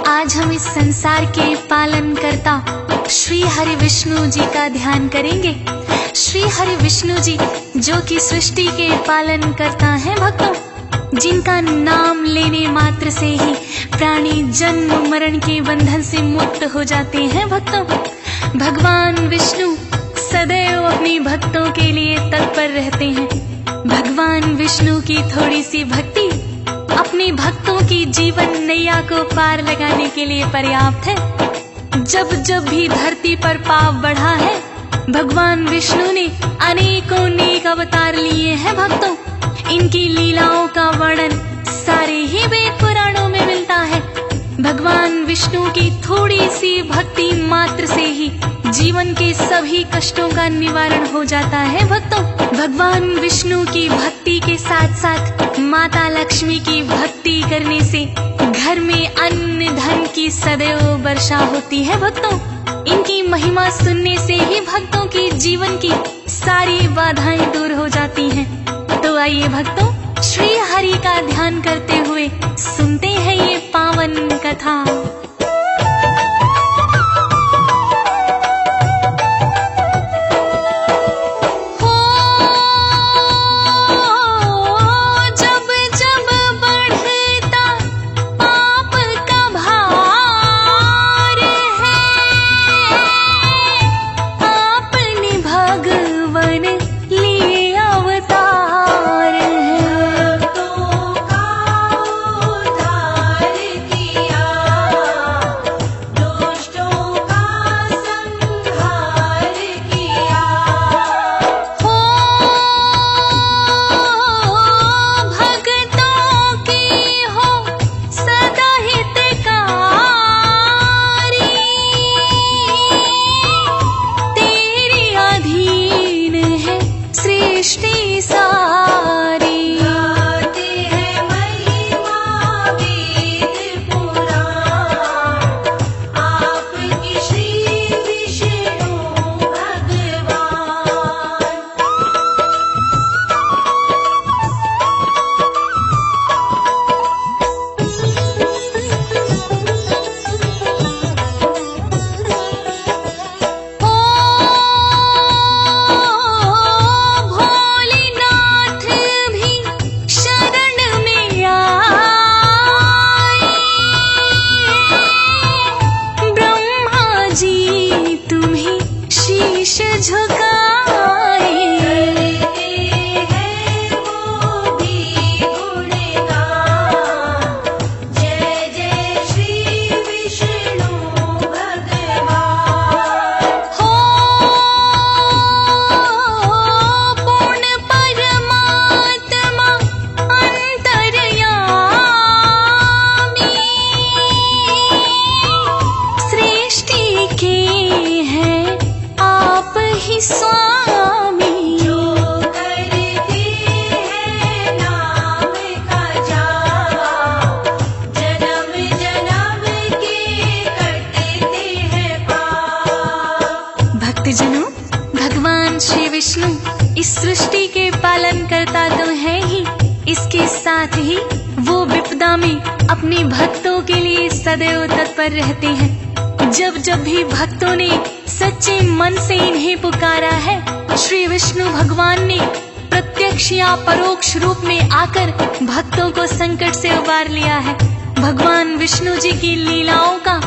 आज हम इस संसार के पालन करता श्री हरि विष्णु जी का ध्यान करेंगे। श्री हरि विष्णु जी जो कि सृष्टि के पालन करता है भक्तों, जिनका नाम लेने मात्र से ही प्राणी जन्म मरण के बंधन से मुक्त हो जाते हैं भक्तों। भगवान विष्णु सदैव अपने भक्तों के लिए तत्पर रहते हैं। भगवान विष्णु की थोड़ी सी भक्ति अपने भक्तों की जीवन नैया को पार लगाने के लिए पर्याप्त है। जब जब भी धरती पर पाप बढ़ा है, भगवान विष्णु ने अनेकों नेक अवतार लिए हैं भक्तों। इनकी लीलाओं का वर्णन सारे ही वेद पुराणों में मिलता है। भगवान विष्णु की थोड़ी सी भक्ति मात्र से ही जीवन के सभी कष्टों का निवारण हो जाता है भक्तों। भगवान विष्णु की भक्ति के साथ साथ माता लक्ष्मी की भक्ति करने से घर में अन्न धन की सदैव वर्षा होती है भक्तों। इनकी महिमा सुनने से ही भक्तों की जीवन की सारी बाधाएं दूर हो जाती हैं। तो आइए भक्तों, श्री हरि का ध्यान करते हुए सुनते हैं ये पावन कथा। भगवान श्री विष्णु इस सृष्टि के पालन करता तो है ही, इसके साथ ही वो विपदा में अपने भक्तों के लिए सदैव तत्पर रहते हैं। जब जब भी भक्तों ने सच्चे मन से इन्हें पुकारा है, श्री विष्णु भगवान ने प्रत्यक्ष या परोक्ष रूप में आकर भक्तों को संकट से उबार लिया है। भगवान विष्णु जी की लीलाओं का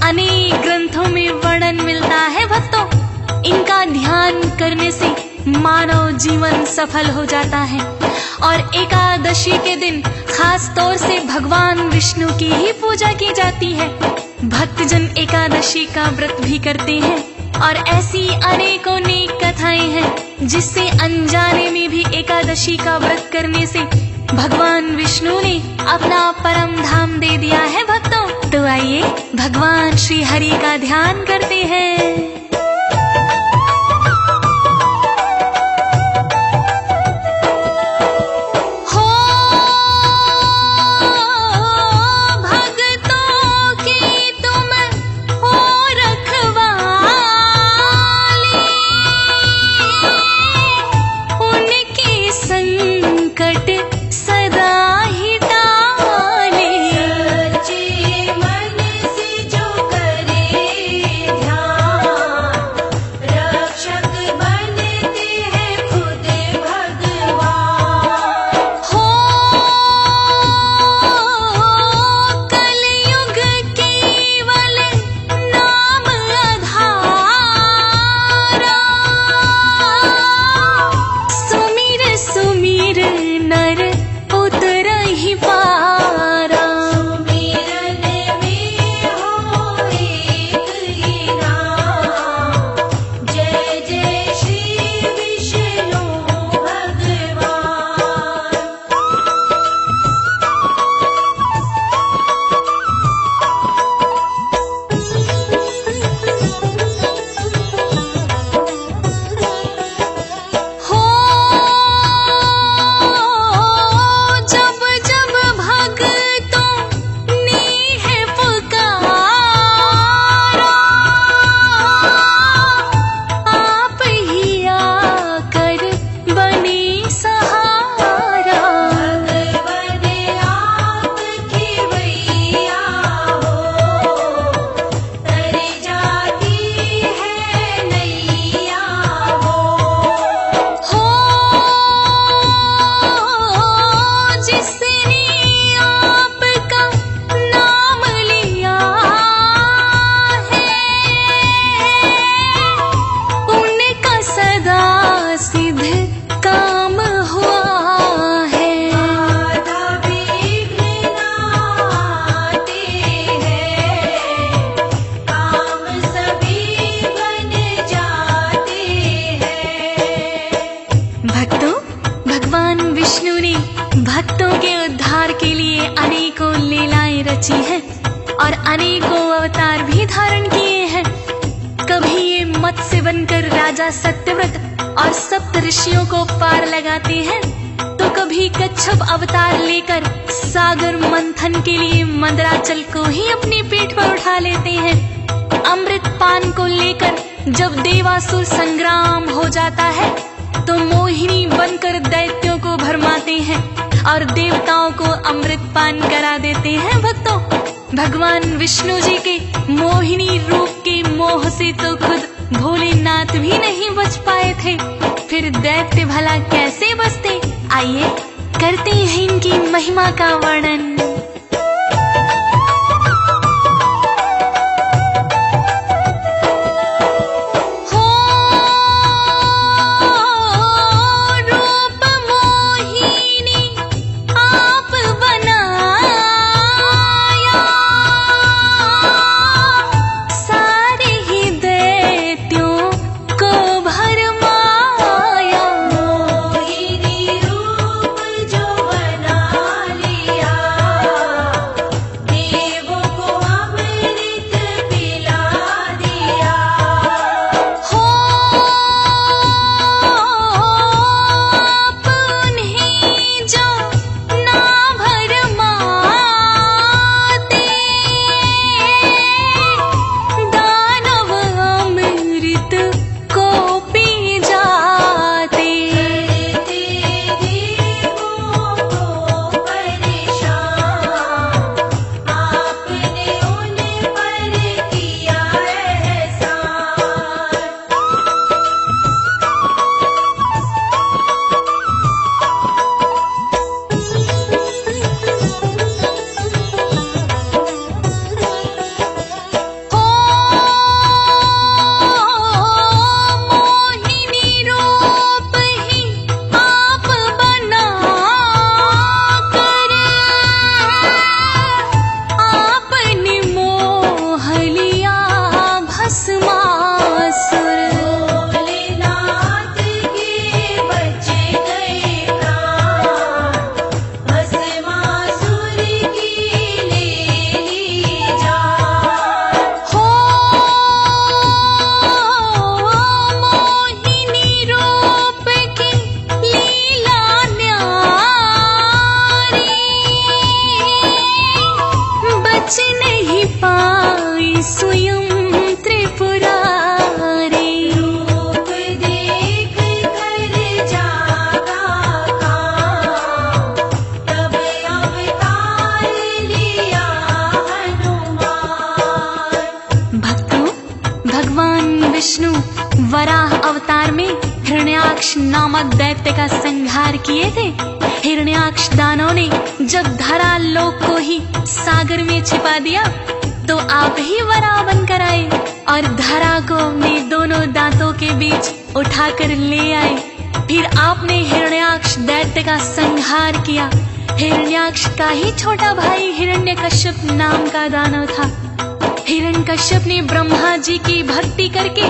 अनेक ग्रंथों में वर्णन मिलता है भक्तों। इनका ध्यान करने से मानव जीवन सफल हो जाता है और एकादशी के दिन खास तौर से भगवान विष्णु की ही पूजा की जाती है। भक्तजन एकादशी का व्रत भी करते हैं और ऐसी अनेकों नेक कथाएं हैं जिससे अनजाने में भी एकादशी का व्रत करने से भगवान विष्णु ने अपना परम धाम दे दिया है भक्तों। तो आइए भगवान श्री हरि का ध्यान करते हैं। मन अनेकों अवतार भी धारण किए हैं। कभी ये मत्स्य बनकर राजा सत्यव्रत और सप्त ऋषियों को पार लगाते हैं, तो कभी कच्छप अवतार लेकर सागर मंथन के लिए मंदराचल को ही अपनी पीठ पर उठा लेते हैं। अमृत पान को लेकर जब देवासुर संग्राम हो जाता है, तो मोहिनी बनकर दैत्यों को भरमाते हैं और देवताओं को अमृत पान करा देते हैं। भक्तों, भगवान विष्णु जी के मोहिनी रूप के मोह से तो खुद भोलेनाथ भी नहीं बच पाए थे, फिर दैत्य भला कैसे बचते? आइए करते हैं इनकी महिमा का वर्णन। विष्णु वराह अवतार में हिरण्याक्ष नामक दैत्य का संहार किए थे। हिरण्याक्ष दानव ने जब धरा लोक को ही सागर में छिपा दिया, तो आप ही वराह बनकर आए और धरा को अपने दोनों दांतों के बीच उठाकर ले आए। फिर आपने हिरण्याक्ष दैत्य का संहार किया। हिरण्याक्ष का ही छोटा भाई हिरण्यकश्यप नाम का दानव था। हिरण्यकश्यप ने ब्रह्मा जी की भक्ति करके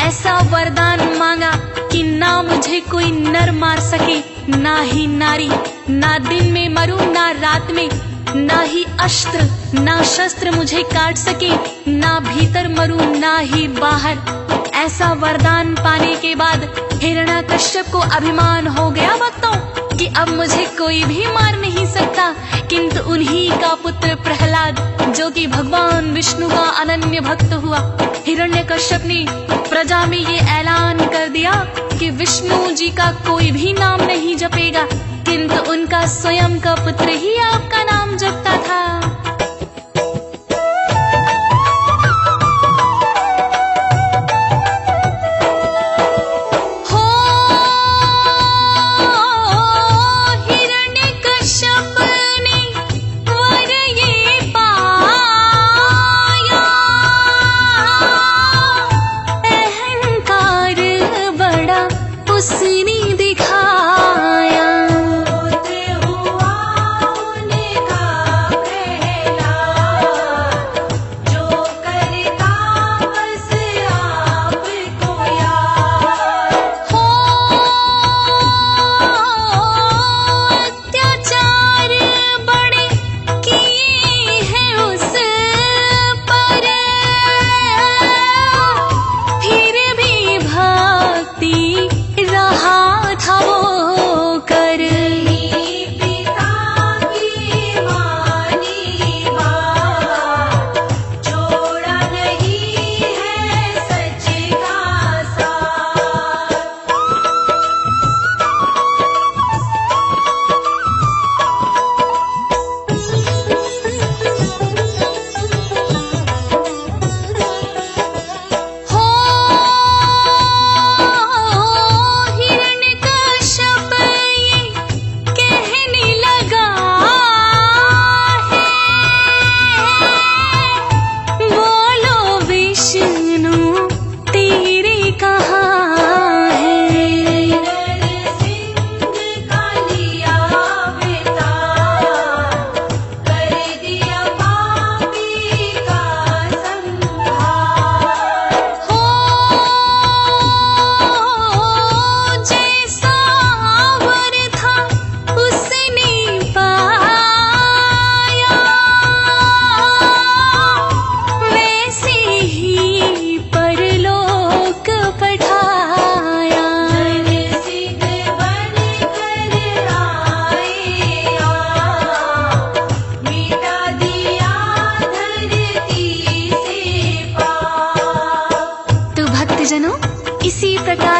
ऐसा वरदान मांगा कि ना मुझे कोई नर मार सके, ना ही नारी, ना दिन में मरूं ना रात में, ना ही अस्त्र ना शस्त्र मुझे काट सके, ना भीतर मरूं ना ही बाहर। ऐसा वरदान पाने के बाद हिरण्यकश्यप को अभिमान हो गया भक्तों कि अब मुझे कोई भी मार नहीं सकता। किंतु उन्हीं का पुत्र प्रहलाद, जो कि भगवान विष्णु का अनन्य भक्त हुआ, हिरण्यकश्यप ने प्रजा में ये ऐलान कर दिया कि विष्णु जी का कोई भी नाम नहीं जपेगा, किंतु उनका स्वयं का पुत्र ही आपका नाम जपता था।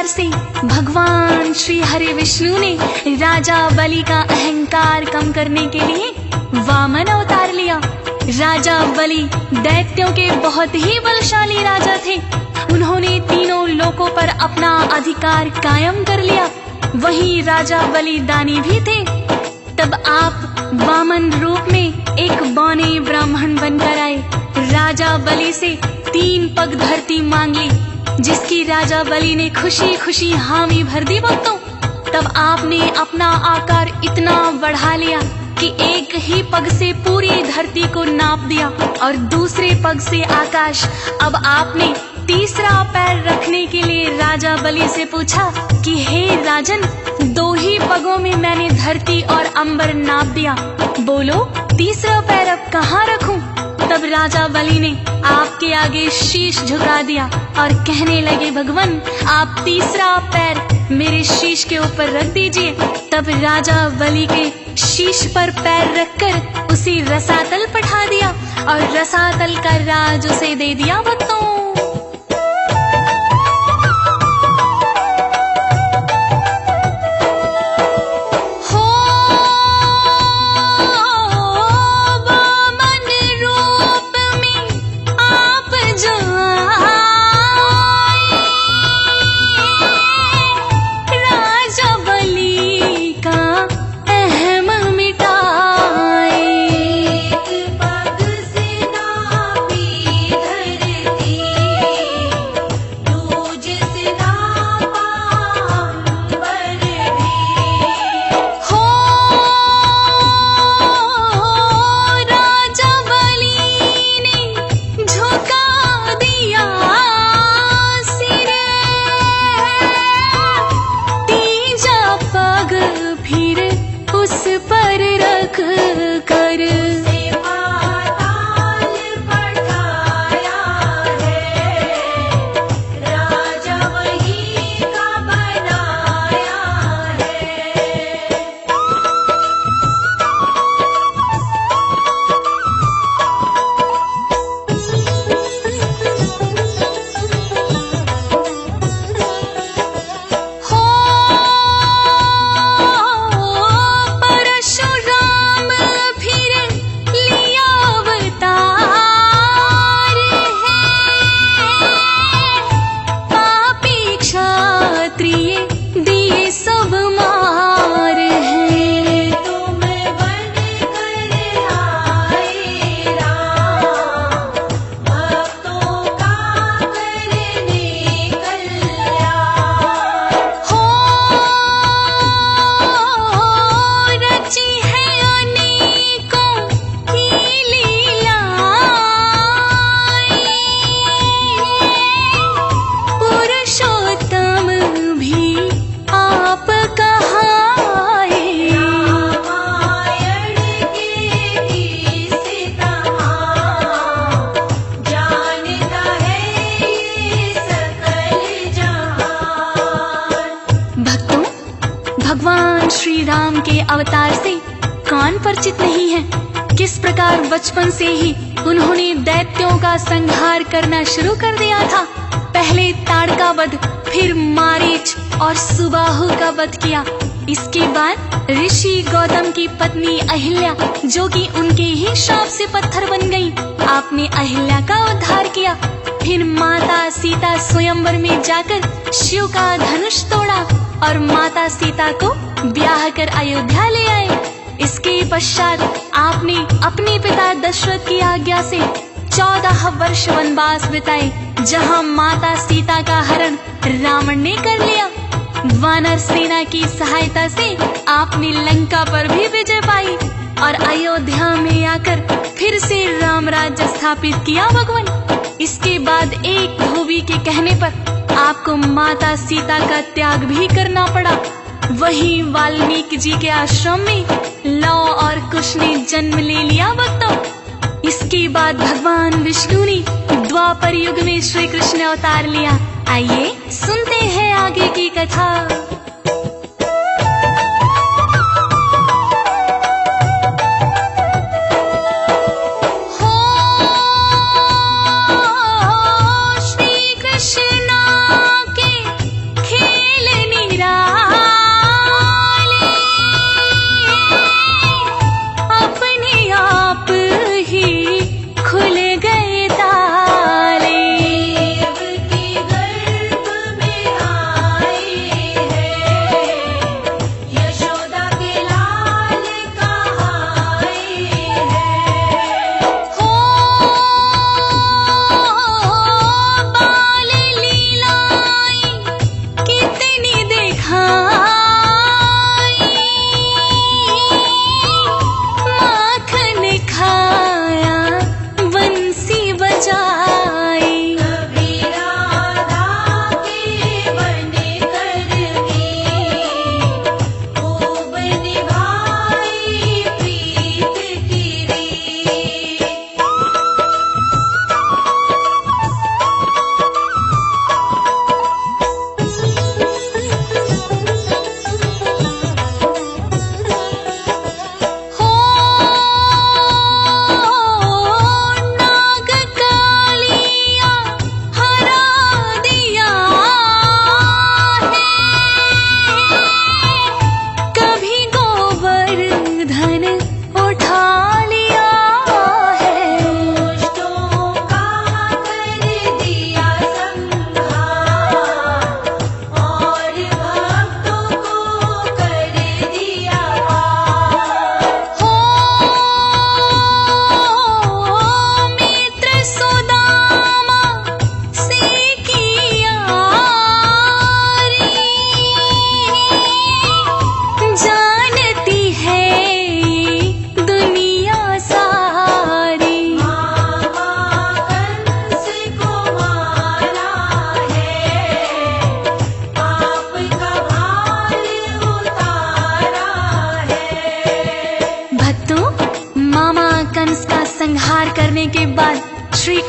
अवतार से भगवान श्री हरि विष्णु ने राजा बलि का अहंकार कम करने के लिए वामन अवतार लिया। राजा बलि दैत्यों के बहुत ही बलशाली राजा थे। उन्होंने तीनों लोकों पर अपना अधिकार कायम कर लिया। वहीं राजा बलि दानी भी थे। तब आप वामन रूप में एक बौने ब्राह्मण बनकर आए। राजा बलि से 3 पग धरती मांग ली, जिसकी राजा बलि ने खुशी खुशी हामी भर दी भक्तों। तब आपने अपना आकार इतना बढ़ा लिया कि एक ही पग से पूरी धरती को नाप दिया और दूसरे पग से आकाश। अब आपने तीसरा पैर रखने के लिए राजा बलि से पूछा कि हे राजन, 2 ही पगों में मैंने धरती और अंबर नाप दिया, बोलो तीसरा पैर अब कहाँ रखूं? तब राजा बलि ने आपके आगे शीश झुका दिया और कहने लगे, भगवान आप तीसरा पैर मेरे शीश के ऊपर रख दीजिए। तब राजा बलि के शीश पर पैर रखकर उसे रसातल पठा दिया और रसातल का राज उसे दे दिया भक्तों। अवतार से कौन परिचित नहीं है? किस प्रकार बचपन से ही उन्होंने दैत्यों का संहार करना शुरू कर दिया था। पहले ताड़का वध, फिर मारीच और सुबाहु का वध किया। इसके बाद ऋषि गौतम की पत्नी अहिल्या, जो कि उनके ही श्राप से पत्थर बन गई, आपने अहिल्या का उद्धार किया। फिर माता सीता स्वयंवर में जाकर शिव का धनुष तोड़ा और माता सीता को ब्याह कर अयोध्या ले आए। इसके पश्चात आपने अपने पिता दशरथ की आज्ञा से 14 वर्ष वनवास बिताए, जहां माता सीता का हरण रावण ने कर लिया। वानर सेना की सहायता से आपने लंका पर भी विजय पाई और अयोध्या में आकर फिर से राम राज्य स्थापित किया भगवान। इसके बाद एक धोबी के कहने पर आपको माता सीता का त्याग भी करना पड़ा। वहीं वाल्मीकि जी के आश्रम में लौ और कुश ने जन्म ले लिया भक्तों। इसके बाद भगवान विष्णु ने द्वापर युग में श्री कृष्ण अवतार लिया। आइए सुनते हैं आगे की कथा। श्री कृष्ण के खेल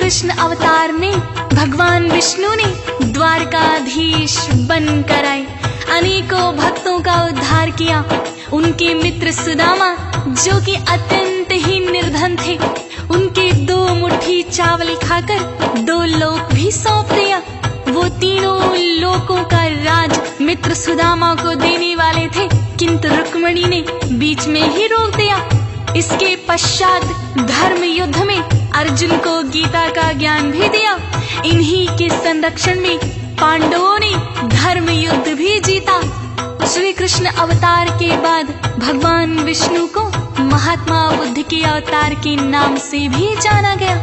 कृष्ण अवतार में भगवान विष्णु ने द्वारकाधीश बनकर आए, अनेकों भक्तों का उद्धार किया। उनके मित्र सुदामा, जो कि अत्यंत ही निर्धन थे, उनके 2 मुट्ठी चावल खाकर 2 लोक भी सौंप दिया। वो तीनों लोकों का राज मित्र सुदामा को देने वाले थे, किंतु रुक्मिणी ने बीच में ही रोक दिया। इसके पश्चात धर्म युद्ध में अर्जुन को गीता का ज्ञान भी दिया। इन्हीं के संरक्षण में पांडवों ने धर्म युद्ध भी जीता। श्री कृष्ण अवतार के बाद भगवान विष्णु को महात्मा बुद्ध के अवतार के नाम से भी जाना गया,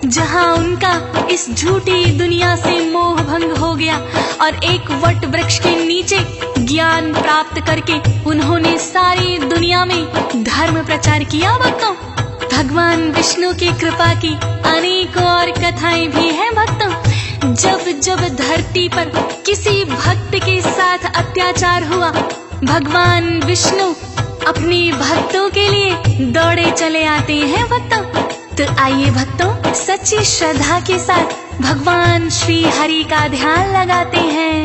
जहां उनका इस झूठी दुनिया से मोह भंग हो गया और एक वट वृक्ष के नीचे ज्ञान प्राप्त करके उन्होंने सारी दुनिया में धर्म प्रचार किया। भक्तों, भगवान विष्णु की कृपा की अनेक और कथाएं भी हैं। भक्तों, जब जब धरती पर किसी भक्त के साथ अत्याचार हुआ, भगवान विष्णु अपने भक्तों के लिए दौड़े चले आते हैं। भक्तों, तो आइए भक्तों, सच्ची श्रद्धा के साथ भगवान श्री हरि का ध्यान लगाते हैं।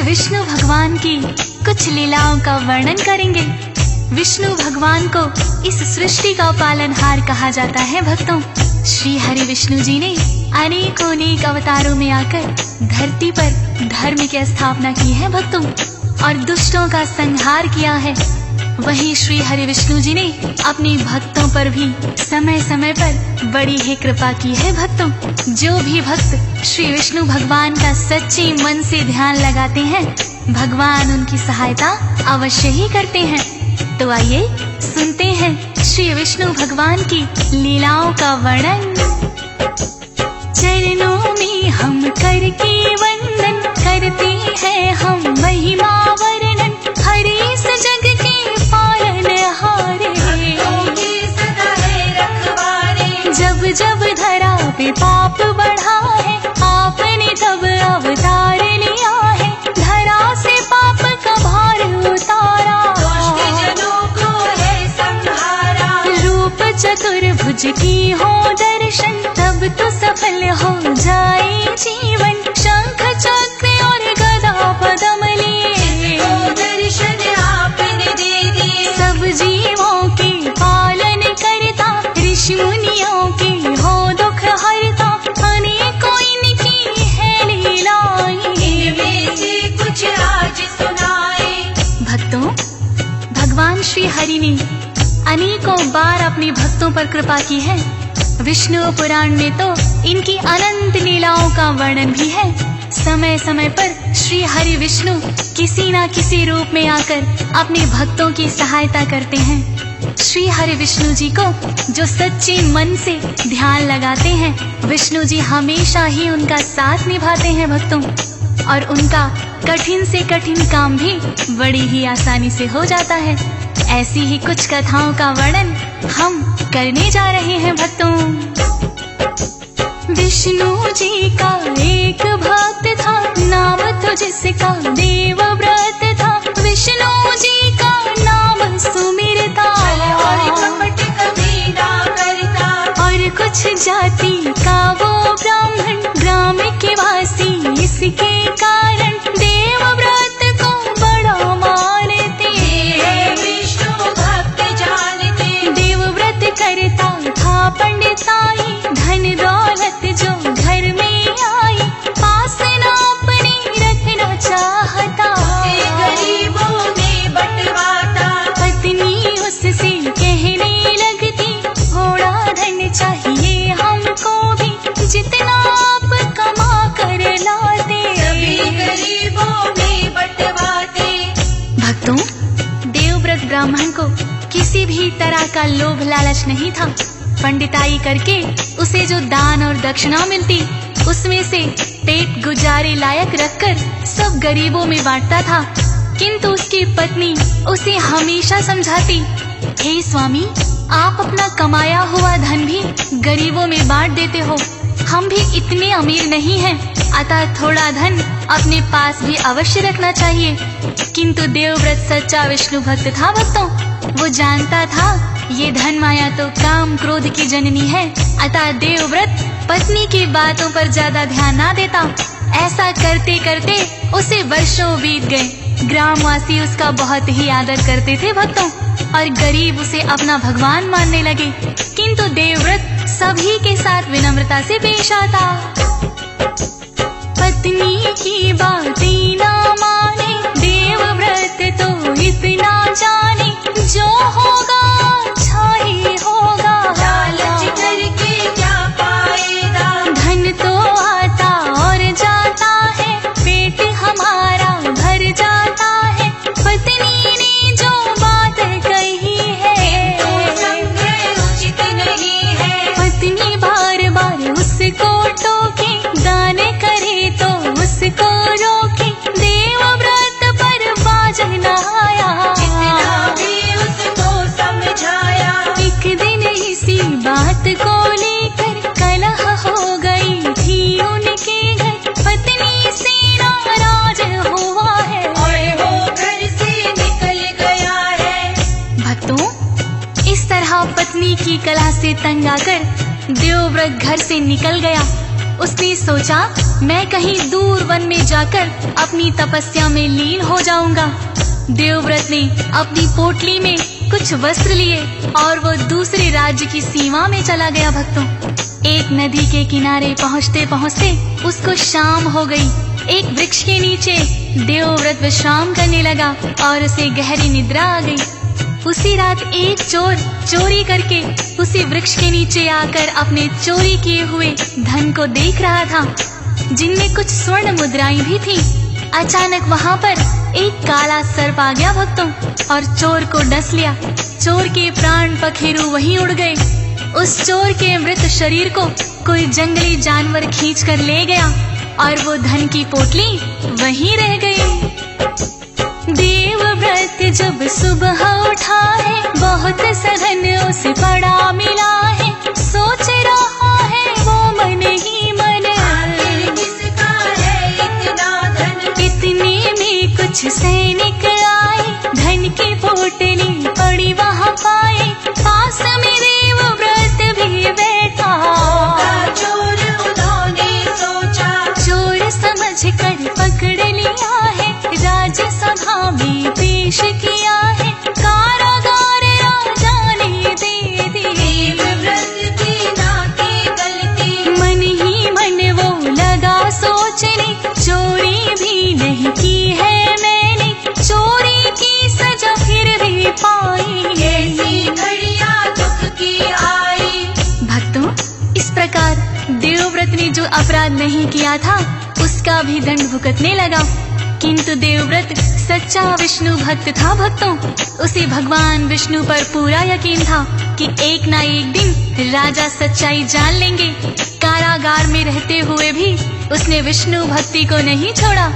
विष्णु भगवान की कुछ लीलाओं का वर्णन करेंगे। विष्णु भगवान को इस सृष्टि का पालनहार कहा जाता है। भक्तों, श्री हरि विष्णु जी ने अनेक अवतारों में आकर धरती पर धर्म की स्थापना की है भक्तों, और दुष्टों का संहार किया है। वहीं श्री हरि विष्णु जी ने अपने भक्तों पर भी समय समय पर बड़ी ही कृपा की है। भक्तों, जो भी भक्त श्री विष्णु भगवान का सच्चे मन से ध्यान लगाते हैं, भगवान उनकी सहायता अवश्य ही करते हैं। तो आइए सुनते हैं श्री विष्णु भगवान की लीलाओं का वर्णन। चरणों में हम करके वंदन करते हैं हम महिमा वर्णन, हरि इस जग के पालनहारे, जब जब धरा पे पाप बढ़ा है, आपने तब अवतार लिया है, धरा से पाप का भार उतारा, रूप चतुर्भुज तुझकी हो दर्शन, तब तो सफल हो जाए जीवन। शंख चक्र और गदा पद्म लिए दर्शन आपने दे दिए। सब जीवों के पालन करता, ऋषि मुनियों के हो दुख हरता। अनेकों इनकी है लीलाएं, इनमें से कुछ आज सुनाए। भक्तों, भगवान श्री हरि ने अनेकों बार अपने भक्तों पर कृपा की है। विष्णु पुराण में तो इनकी अनंत लीलाओं का वर्णन भी है। समय समय पर श्री हरि विष्णु किसी न किसी रूप में आकर अपने भक्तों की सहायता करते हैं। श्री हरि विष्णु जी को जो सच्चे मन से ध्यान लगाते हैं, विष्णु जी हमेशा ही उनका साथ निभाते हैं भक्तों, और उनका कठिन से कठिन काम भी बड़ी ही आसानी से हो जाता है। ऐसी ही कुछ कथाओं का वर्णन हम करने जा रहे हैं भक्तों। विष्णु जी का एक भक्त था, नाम तो जिसका देवव्रत था। विष्णु जी का नाम सुमिरता, और कपट कभी ना करता। और कुछ जाति का वो ब्राह्मण, ग्राम के वासी इसके कारण देवव्रत को बड़ा मानते। विष्णु भक्त जानते। देवव्रत करता था पंडिताई, धन दौलत जो घर में आई, पास ना अपने रखना चाहता। गरीबों में बंटवाता। पत्नी उससे कहने लगती, थोड़ा धन चाहिए हमको भी, जितना आप कमा कर लाते। सभी गरीबों में बंटवाते। भक्तों, देवव्रत ब्राह्मण को किसी भी तरह का लोभ लालच नहीं था। पंडिताई करके उसे जो दान और दक्षिणा मिलती, उसमें से पेट गुजारे लायक रखकर सब गरीबों में बांटता था। किंतु उसकी पत्नी उसे हमेशा समझाती, हे स्वामी, आप अपना कमाया हुआ धन भी गरीबों में बांट देते हो। हम भी इतने अमीर नहीं हैं, अतः थोड़ा धन अपने पास भी अवश्य रखना चाहिए। किंतु देवव्रत सच्चा विष्णु भक्त था भक्तों। वो जानता था ये धन माया तो काम क्रोध की जननी है, अतः देवव्रत पत्नी की बातों पर ज्यादा ध्यान ना देता। ऐसा करते करते उसे वर्षों बीत गए। ग्रामवासी उसका बहुत ही आदर करते थे भक्तों, और गरीब उसे अपना भगवान मानने लगे। किंतु देवव्रत सभी के साथ विनम्रता से पेश आता। पत्नी की बातें ना माने, देवव्रत तो इतना जाने, जो होगा अच्छा ही होगा। लालच करके क्या पाएगा। धन तो आता और जाता है, पेट हमारा भर जाता है। पत्नी ने जो बात कही है, उचित नहीं है। पत्नी बार बार उसको टोके, दान करे तो उसको रोके। देवव्रत पर बाज न आया, जितना भी उसको समझाया। एक दिन इसी बात को लेकर कलह हो गई थी उनके घर। पत्नी से नाराज हुआ है, और वो घर से निकल गया है। भक्तों, इस तरह पत्नी की कलह से तंग आकर देवव्रत घर से निकल गया। उसने सोचा, मैं कहीं दूर वन में जाकर अपनी तपस्या में लीन हो जाऊंगा। देवव्रत ने अपनी पोटली में कुछ वस्त्र लिए और वो दूसरे राज्य की सीमा में चला गया भक्तों। एक नदी के किनारे पहुँचते पहुँचते उसको शाम हो गई। एक वृक्ष के नीचे देवव्रत विश्राम करने लगा और उसे गहरी निद्रा आ गई। उसी रात एक चोर चोरी करके उसी वृक्ष के नीचे आकर अपने चोरी किए हुए धन को देख रहा था, जिनमें कुछ स्वर्ण मुद्राएं भी थी। अचानक वहाँ पर एक काला सर्प आ गया भक्तों और चोर को डस लिया। चोर के प्राण पखेरु वहीं उड़ गए। उस चोर के मृत शरीर को कोई जंगली जानवर खींच कर ले गया और वो धन की पोटली वहीं रह गई। देवव्रत जब सुबह उठा है, बहुत सघन उसे पड़ा मिला है। सोच रहा है वो मन ही मन, आखिर किसका है इतना धन। इतने में कुछ सैनिक आए, धन की पोटली पड़ी वहाँ पाए। पास में देवव्रत भी इस प्रकार देवव्रत ने जो अपराध नहीं किया था उसका भी दंड भुगतने लगा। किंतु देवव्रत सच्चा विष्णु भक्त था भक्तों। उसे भगवान विष्णु पर पूरा यकीन था कि एक ना एक दिन राजा सच्चाई जान लेंगे। कारागार में रहते हुए भी उसने विष्णु भक्ति को नहीं छोड़ा।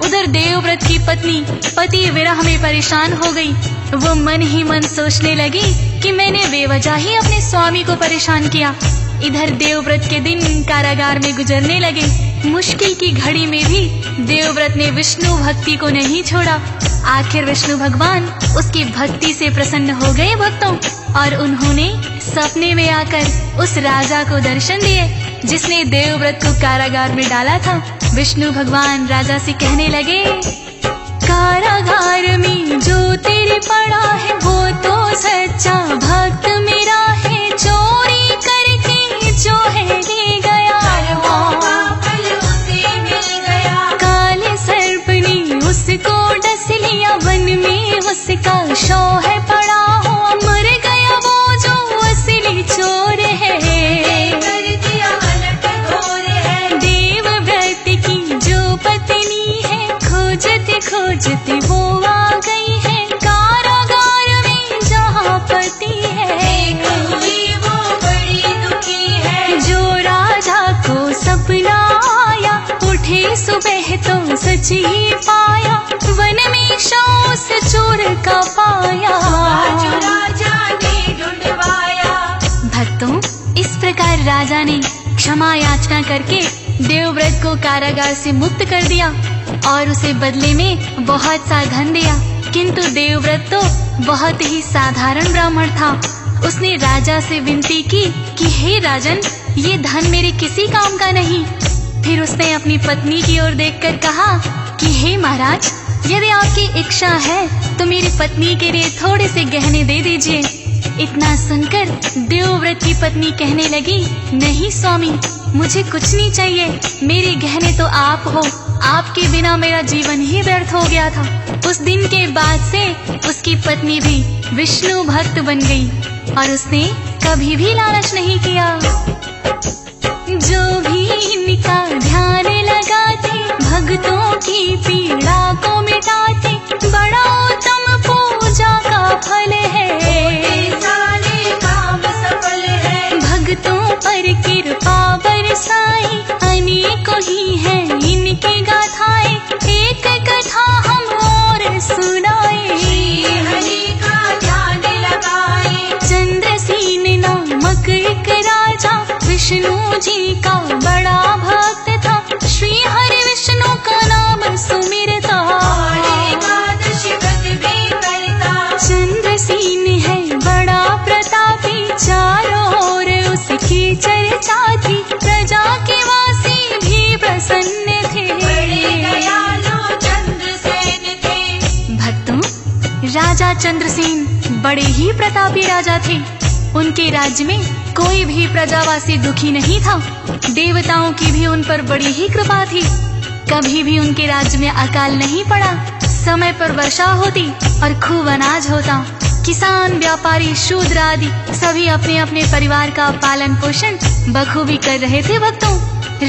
उधर देवव्रत की पत्नी पति विरह में परेशान हो गई। वो मन ही मन सोचने लगी कि मैंने बेवजह ही अपने स्वामी को परेशान किया। इधर देवव्रत के दिन कारागार में गुजरने लगे। मुश्किल की घड़ी में भी देवव्रत ने विष्णु भक्ति को नहीं छोड़ा। आखिर विष्णु भगवान उसकी भक्ति से प्रसन्न हो गए भक्तों, और उन्होंने सपने में आकर उस राजा को दर्शन दिए जिसने देवव्रत को कारागार में डाला था। विष्णु भगवान राजा से कहने लगे, कारागार में जो तेरे पड़ा है वो तो सच्चा भक्त मेरा है। चोरी करके जो है ले गया, काले सर्प ने उसको डस लिया। वन में उसका शव है पड़ा हो, मर गया वो जो असली चोर है। देवव्रत की जो पत्नी है खोजते खोजते वो आ गई है कारागार में जहाँ पति है। वो बड़ी दुखी है। जो राजा को सपना आया उठे सुबह तो सच ही पाया। वन में शव से चोर का पाया। जो राजा ने ढूंढवाया। भक्तों, इस प्रकार राजा ने क्षमा याचना करके देवव्रत को कारागार से मुक्त कर दिया और उसे बदले में बहुत सा धन दिया। किंतु देवव्रत तो बहुत ही साधारण ब्राह्मण था। उसने राजा से विनती की कि हे राजन, ये धन मेरे किसी काम का नहीं। फिर उसने अपनी पत्नी की ओर देखकर कहा कि हे महाराज, यदि आपकी इच्छा है तो मेरी पत्नी के लिए थोड़े से गहने दे दीजिए। इतना सुनकर देवव्रत की पत्नी कहने लगी, नहीं स्वामी, मुझे कुछ नहीं चाहिए। मेरे गहने तो आप हो। आपके बिना मेरा जीवन ही व्यर्थ हो गया था। उस दिन के बाद से उसकी पत्नी भी विष्णु भक्त बन गई और उसने कभी भी लालच नहीं किया। जो भी इनका ध्यान लगाते, भक्तों की पीड़ा को मिटाते, बड़ा उत्तम पूजा का फल है। सारे काम सफल है। भक्तों पर कृपा बरसाई, अनेकों ही हैं इनकी गाथाएं। एक कथा हम और सुनाए। श्री हरि का ध्यान लगाए। चंद्रसेन नामक एक राजा विष्णु जी का बड़ा भक्त था। श्री हरि विष्णु का नाम सुमिरता। एकादशी व्रत भी करता। चंद्रसेन है बड़ा प्रतापी, चारों ओर उसकी चर्चा थी। प्रजा के वासी भी प्रसन्न थे। बड़े दयालु चंद्रसेन थे। भक्तों, राजा चंद्रसेन बड़े ही प्रतापी राजा थे। उनके राज्य में कोई भी प्रजावासी दुखी नहीं था। देवताओं की भी उन पर बड़ी ही कृपा थी। कभी भी उनके राज्य में अकाल नहीं पड़ा। समय पर वर्षा होती और खूब अनाज होता। किसान, व्यापारी, शूद्र आदि सभी अपने अपने परिवार का पालन पोषण बखूबी कर रहे थे। भक्तों,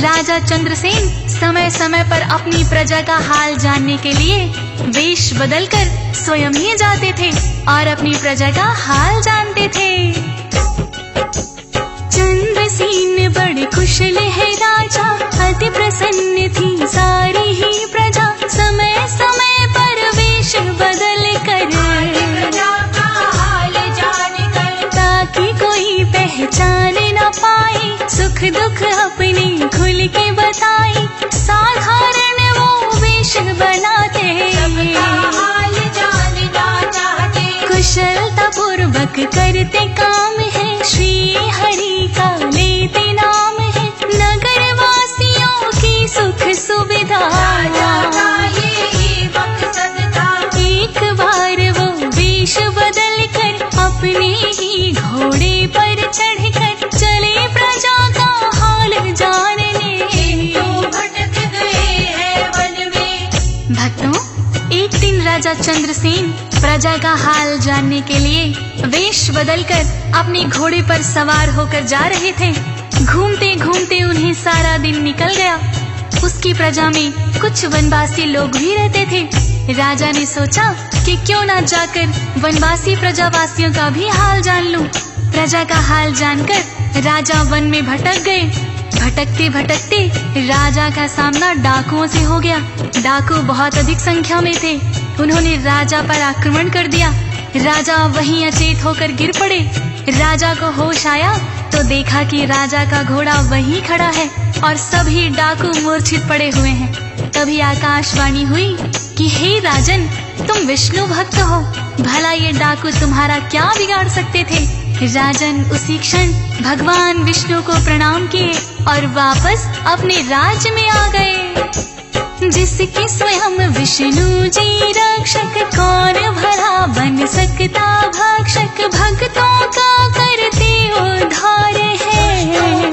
राजा चंद्रसेन समय समय पर अपनी प्रजा का हाल जानने के लिए वेश बदलकर स्वयं ही जाते थे और अपनी प्रजा का हाल जानते थे। चंद्रसेन बड़े कुशल है राजा, अति प्रसन्न थी सारी ही प्रजा। समय समय पर वेश बदल कर प्रजा का हाल जान कर। ताकि कोई पहचान न पाए, सुख दुख अपने खुल के बताए। साधारण वो वेश बनाते, सबका हाल जानना चाहते। कुशलता पूर्वक करते काम है। श्री हरि का लेते नाम है। नगर वासियों की सुख सुविधा। राजा का यही मकसद था। एक बार वो वेश बदल कर अपने ही घोड़े पर चढ़कर चले प्रजा का हाल जानने। तो भटक गए हैं वन में। भक्तों, एक दिन राजा चंद्रसेन प्रजा का हाल जानने के लिए वेश बदलकर अपने घोड़े पर सवार होकर जा रहे थे। घूमते घूमते उन्हें सारा दिन निकल गया। उसकी प्रजा में कुछ वनवासी लोग भी रहते थे। राजा ने सोचा कि क्यों ना जाकर वनवासी प्रजावासियों का भी हाल जान लूं। प्रजा का हाल जानकर राजा वन में भटक गए। भटकते भटकते राजा का सामना डाकुओं से हो गया। डाकू बहुत अधिक संख्या में थे। उन्होंने राजा पर आक्रमण कर दिया। राजा वहीं अचेत होकर गिर पड़े। राजा को होश आया तो देखा कि राजा का घोड़ा वहीं खड़ा है और सभी डाकू मूर्छित पड़े हुए हैं। तभी आकाशवाणी हुई कि हे राजन, तुम विष्णु भक्त हो, भला ये डाकू तुम्हारा क्या बिगाड़ सकते थे। राजन उसी क्षण भगवान विष्णु को प्रणाम किए और वापस अपने राज्य में आ गए। जिसके स्वयं विष्णु जी रक्षक, कौन भला बन सकता भक्षक। भक्तों का करते उद्धार है,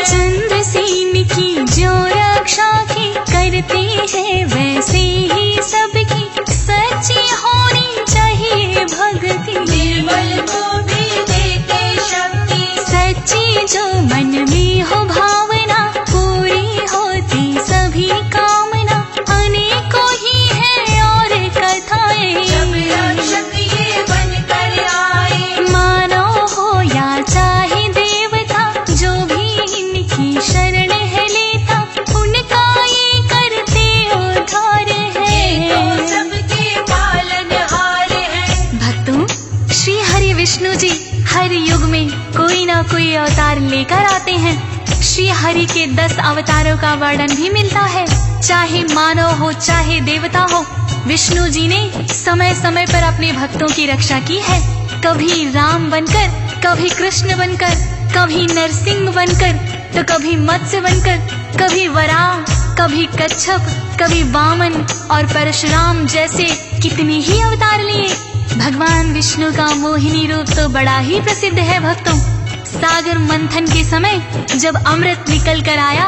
चंद्रसेन की जो रक्षा की करते हैं, वैसे ही सबकी सच्ची होनी चाहिए भक्ति। निर्बल को भी देते शक्ति, सच्ची जो मन में हो भावना, पूरी होती सभी कामना। अनेकों ही है और कथाएं, जब रक्षक ये बनकर आए। मानव हो या चाहे देवता, जो भी इनकी शरण है लेता, उनका ये करते उद्धार है। तो सबके पालनहार है। भक्तों, श्री हरि विष्णु जी हर युग में कोई न कोई अवतार लेकर आते हैं। श्री हरि के 10 अवतारों का वर्णन भी मिलता है। चाहे मानव हो चाहे देवता हो, विष्णु जी ने समय समय पर अपने भक्तों की रक्षा की है। कभी राम बनकर, कभी कृष्ण बनकर, कभी नरसिंह बनकर, तो कभी मत्स्य बनकर, कभी वराह, कभी कच्छप, कभी वामन और परशुराम जैसे कितने ही अवतार लिए। भगवान विष्णु का मोहिनी रूप तो बड़ा ही प्रसिद्ध है भक्तों। सागर मंथन के समय जब अमृत निकल कर आया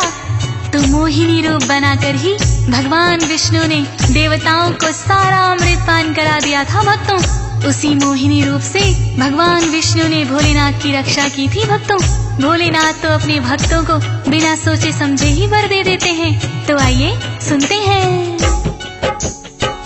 तो मोहिनी रूप बनाकर ही भगवान विष्णु ने देवताओं को सारा अमृत पान करा दिया था भक्तों। उसी मोहिनी रूप से भगवान विष्णु ने भोलेनाथ की रक्षा की थी भक्तों। भोलेनाथ तो अपने भक्तों को बिना सोचे समझे ही वर दे देते हैं। तो आइए सुनते हैं।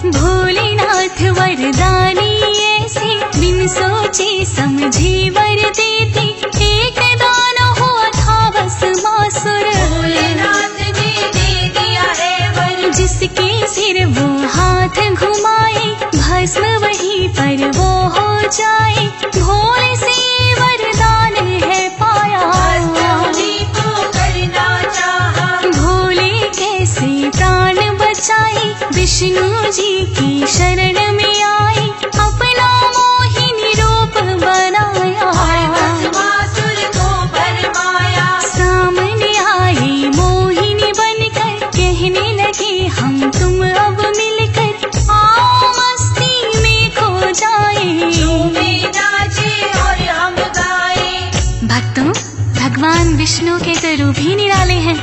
भोलेनाथ वरदानी ऐसे, बिन सोचे समझे वर देते। एक दान हुआ था भस्मासुर, भोलेनाथ ने दे दिया है वर। जिसके सिर वो हाथ घुमाए, भस्म वहीं पर वो हो जाए। भोले से वरदान है पाया, भस्मासुरी को करना चाहा। भोले कैसे प्राण बचाए। विष्णु जी की शरण में आए, अपना मोहिनी रूप बनाया। भस्मासुर को भरमाया। सामने आए मोहिनी बनकर, कहने लगे हम तुम अब मिलकर आओ मस्ती में खो जाए। झूमे नाचे और हम गाए। भक्तों, भगवान विष्णु के तो रूप ही निराले हैं।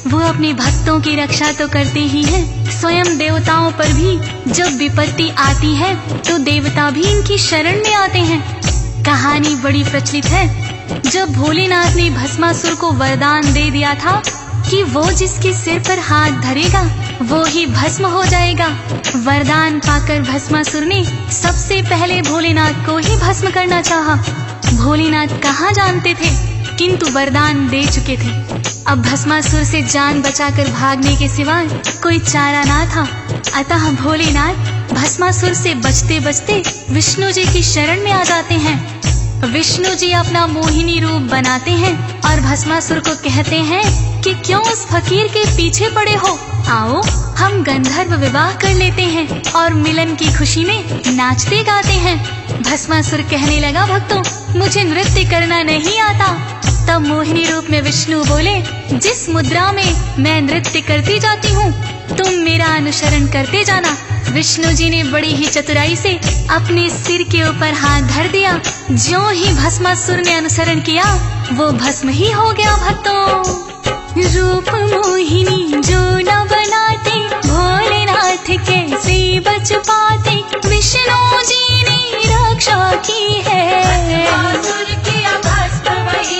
वो अपने भक्तों की रक्षा तो करते ही हैं, स्वयं देवताओं पर भी जब विपत्ति आती है तो देवता भी इनकी शरण में आते हैं। कहानी बड़ी प्रचलित है। जब भोलेनाथ ने भस्मासुर को वरदान दे दिया था कि वो जिसके सिर पर हाथ धरेगा वो ही भस्म हो जाएगा। वरदान पाकर भस्मासुर ने सबसे पहले भोलेनाथ को ही भस्म करना चाहा। भोलेनाथ कहाँ जानते थे, किंतु वरदान दे चुके थे। अब भस्मासुर से जान बचाकर भागने के सिवा कोई चारा ना था। अतः भोलेनाथ भस्मासुर से बचते बचते विष्णु जी की शरण में आ जाते हैं। विष्णु जी अपना मोहिनी रूप बनाते हैं और भस्मासुर को कहते हैं कि क्यों उस फकीर के पीछे पड़े हो, आओ हम गंधर्व विवाह कर लेते हैं और मिलन की खुशी में नाचते गाते हैं। भस्मासुर कहने लगा, भक्तों मुझे नृत्य करना नहीं आता। तब मोहिनी रूप में विष्णु बोले, जिस मुद्रा में मैं नृत्य करती जाती हूँ तुम मेरा अनुसरण करते जाना। विष्णु जी ने बड़ी ही चतुराई से अपने सिर के ऊपर हाथ धर दिया। ज्यों ही भस्मासुर ने अनुसरण किया वो भस्म ही हो गया। भक्तों, रूप मोहिनी जो न बनाते, भोलेनाथ कैसे बच पाते। विष्णु जी ने रक्षा की है, भस्मासुर किया भस्म वहीं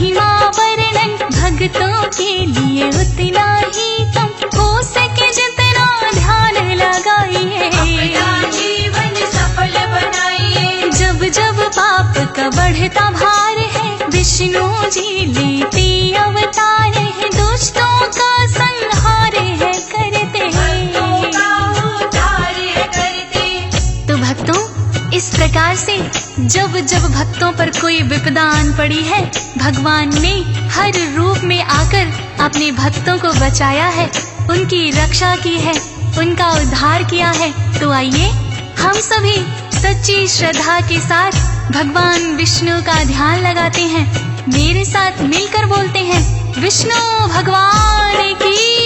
महिमा वर्णन भक्तों के लिए उतना ही कम हो सके जितना ध्यान लगाइए। अपना जीवन सफल बनाइए। जब जब पाप का बढ़ता भार है विष्णु जी लेते अवतार है, दुष्टों का संहार है करते भक्तों का उद्धार है करते। तो भक्तों, इस प्रकार से जब जब भक्तों पर कोई विपदा आन पड़ी है, भगवान ने हर रूप में आकर अपने भक्तों को बचाया है, उनकी रक्षा की है, उनका उद्धार किया है। तो आइए हम सभी सच्ची श्रद्धा के साथ भगवान विष्णु का ध्यान लगाते हैं। मेरे साथ मिलकर बोलते हैं, विष्णु भगवान की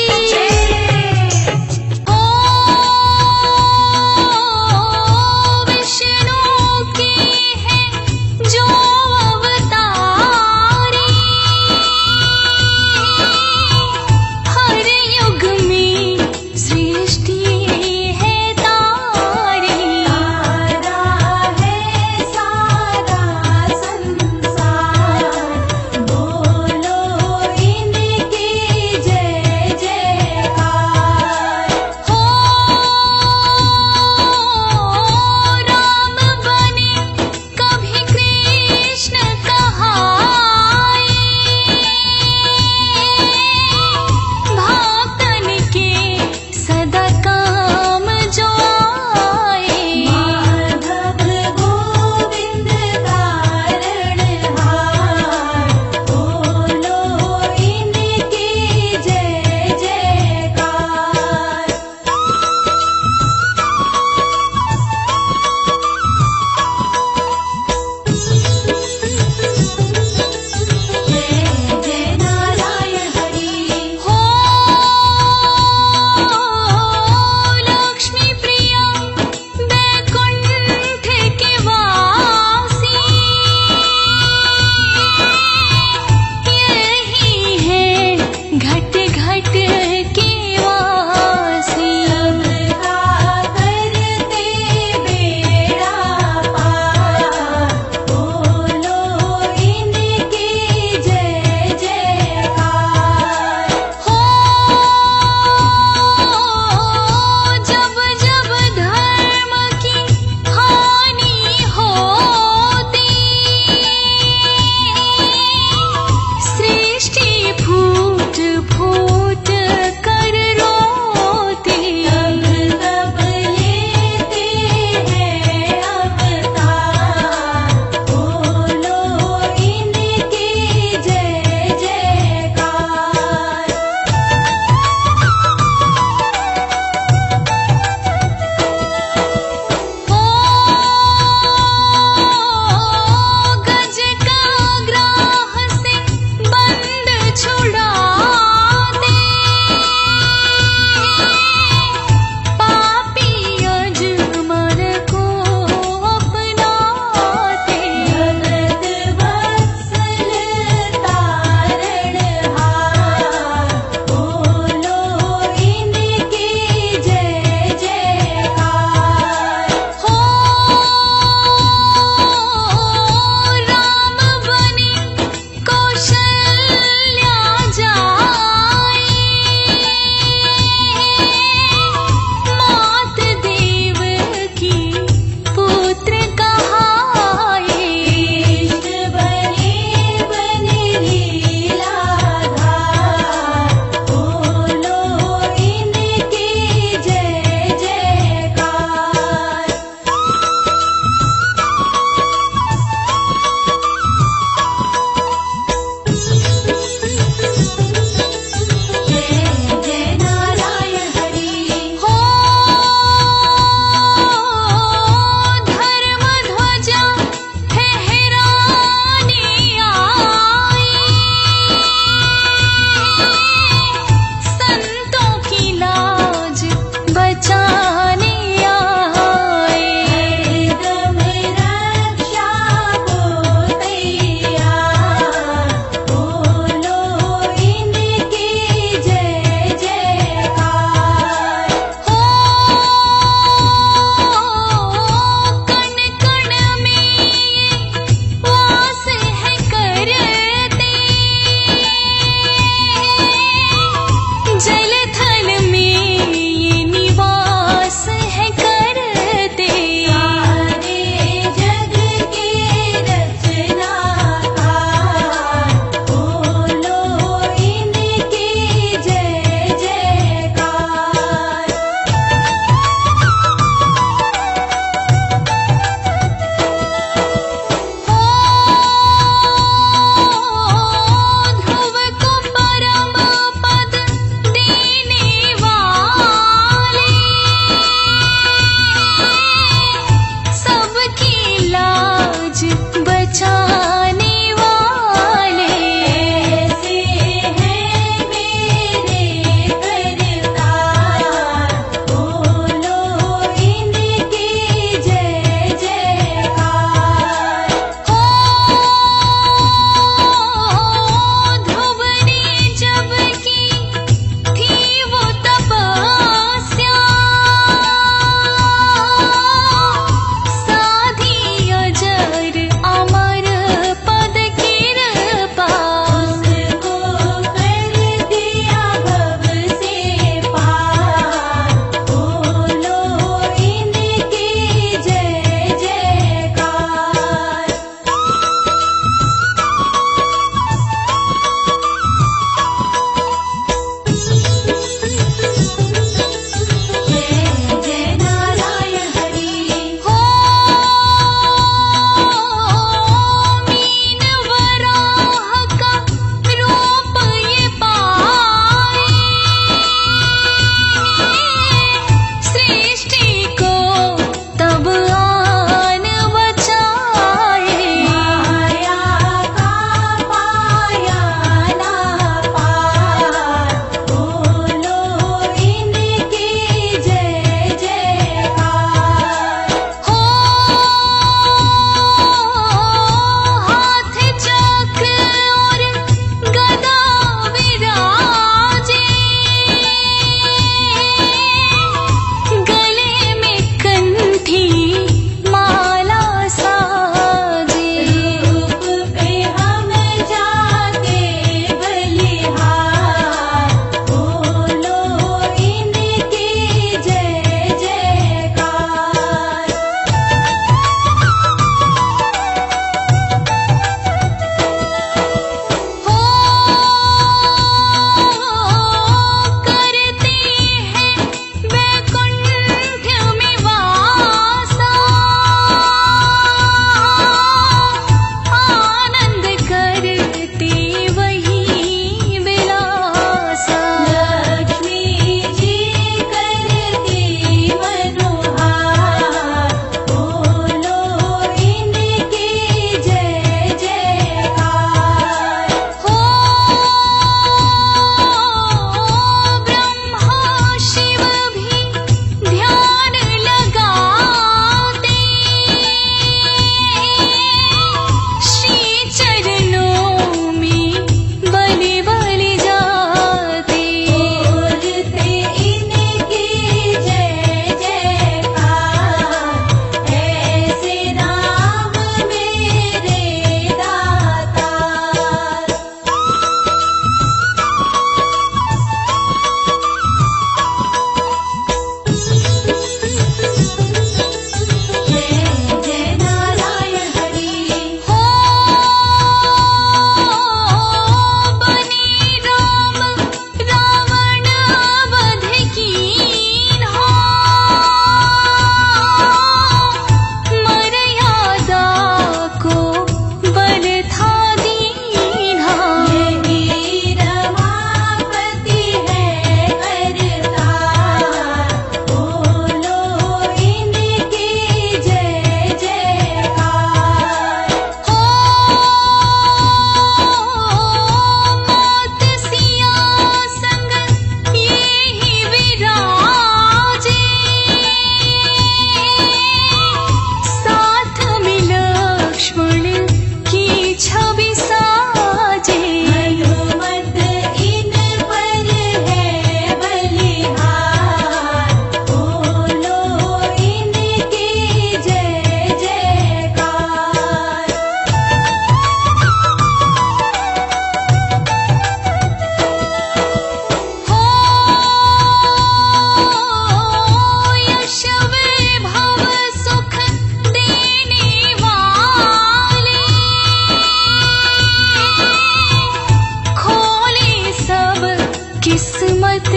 संपत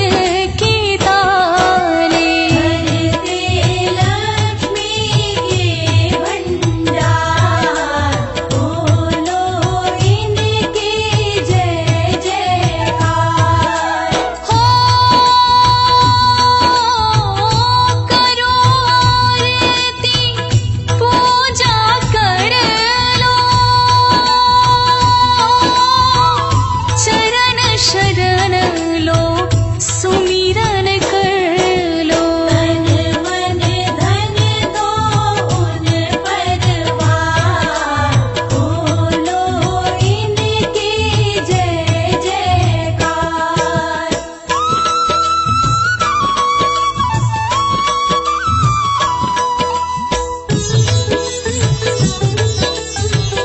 की ताले। भरते लक्ष्मी के भंडार, बोलो इनकी जय जयकार। हो करो आरती पूजा कर लो, चरण शरण लो सुमिरन कर लो। तन मन धन दो उन पर वार, बोलो इनकी जय जयकार।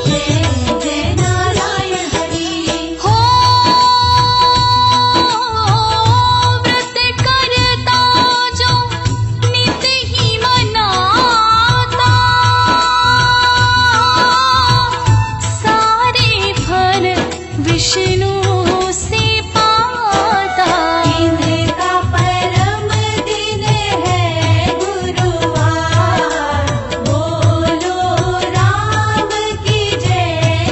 जय जय नारायण हरि। हो व्रत करता जो नित ही मनाता, सारे फल विष्णु से पाता। इनका परम दिन है गुरुवार, बोलो राम की जय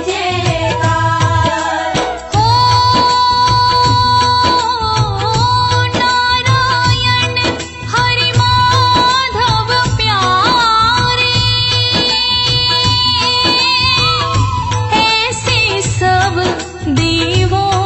जयकार। हो नारायण हरि माधव प्यारे, ऐसे सब देवों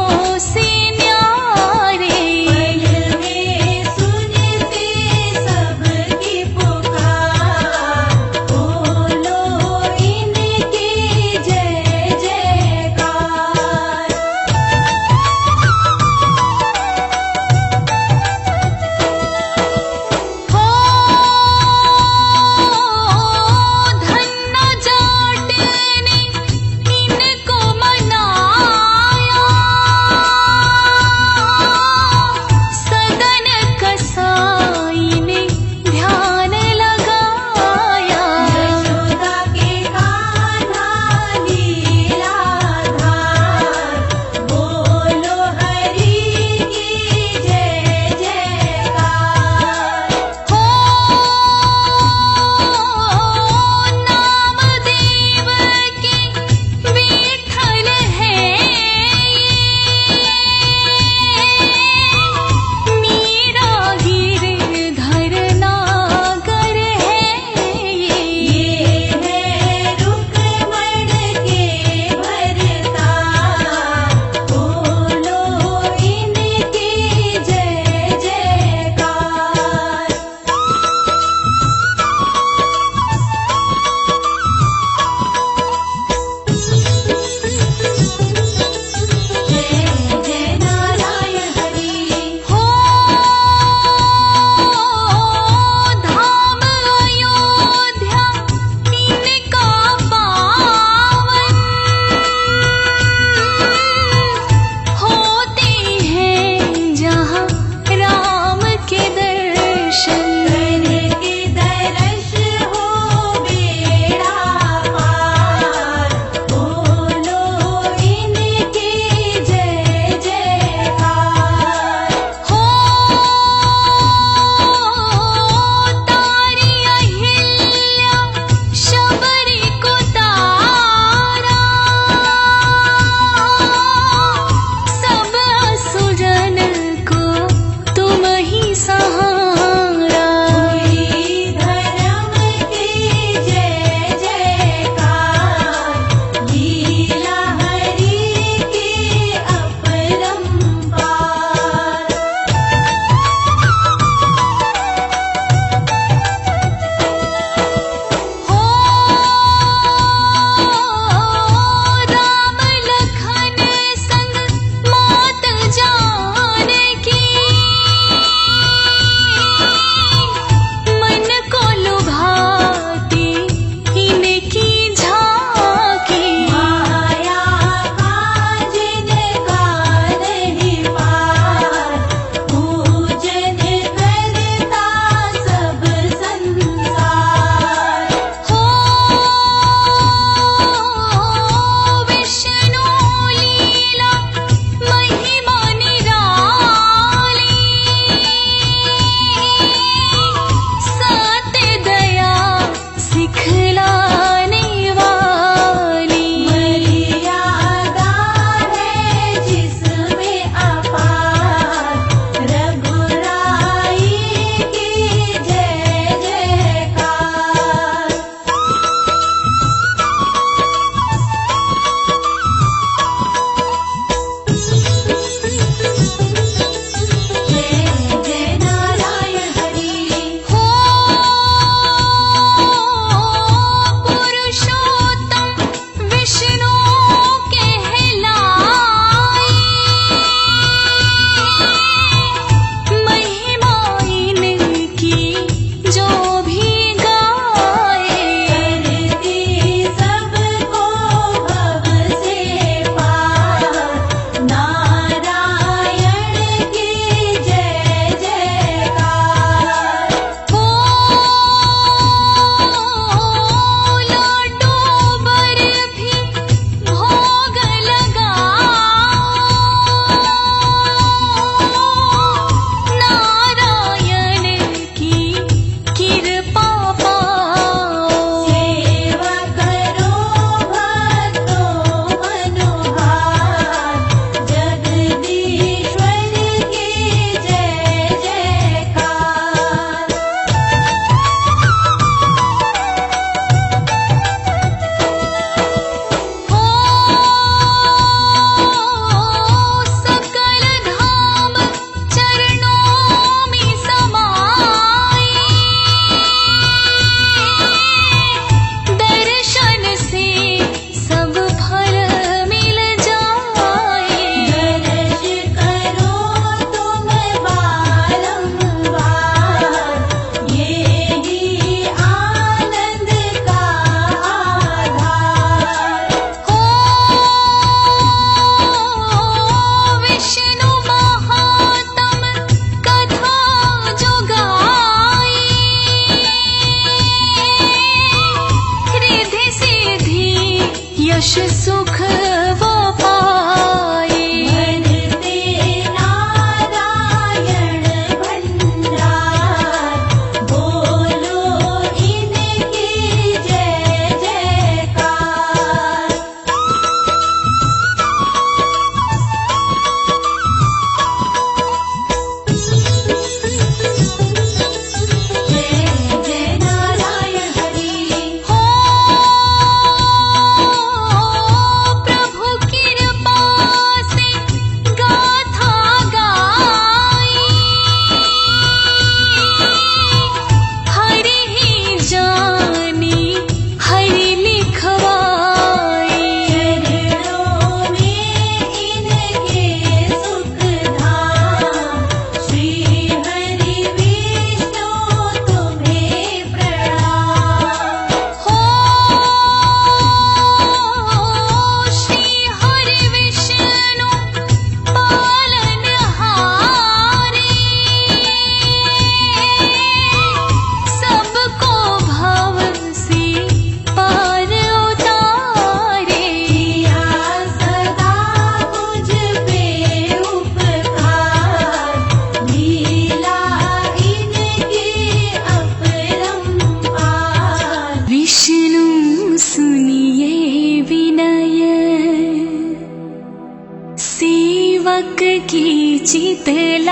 सेवक की चितलाए,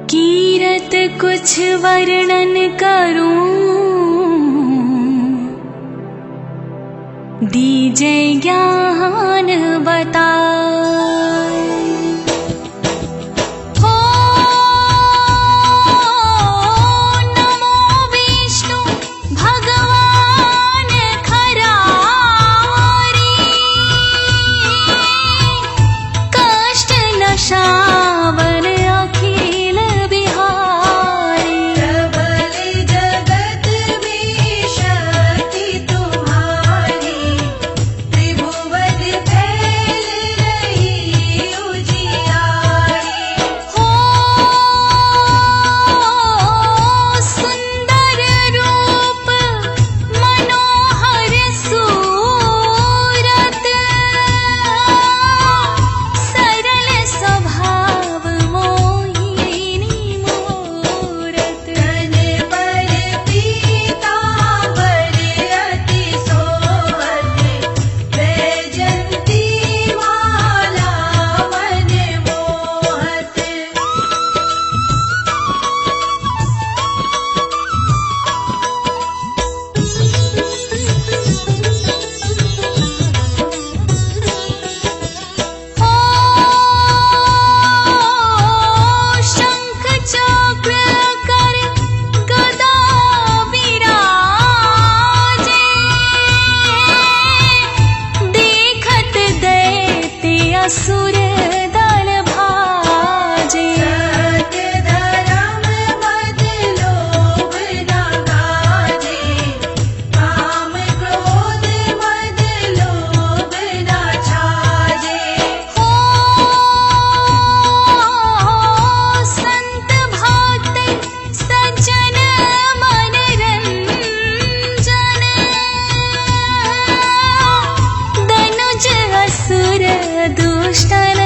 कीरत कुछ वर्णन करूं, दीजे ज्ञान बताए। हो नमो विष्णु भगवान खरारी, कष्ट नशावर अखिल बिहारी। प्रबल जगत में शक्ति तुम्हारी, त्रिभुवन फैल रही उजियारी। हो सुंदर रूप मनोहर सूरत, सरल स्वभाव मोहिनी मूरत। तन पर पीतांबर अति सोहत, वैजयंती माला मन मोहत। हो शंख चक्र कर गदा विराजे, देखत दैत्य असुर दल भाजे। सत्य धर्म मद लोभ न गाजे, काम क्रोध मद लोभ न छाजे। हो संत भक्त सज्जन मनरंजन, दनुज असुर दुष्टन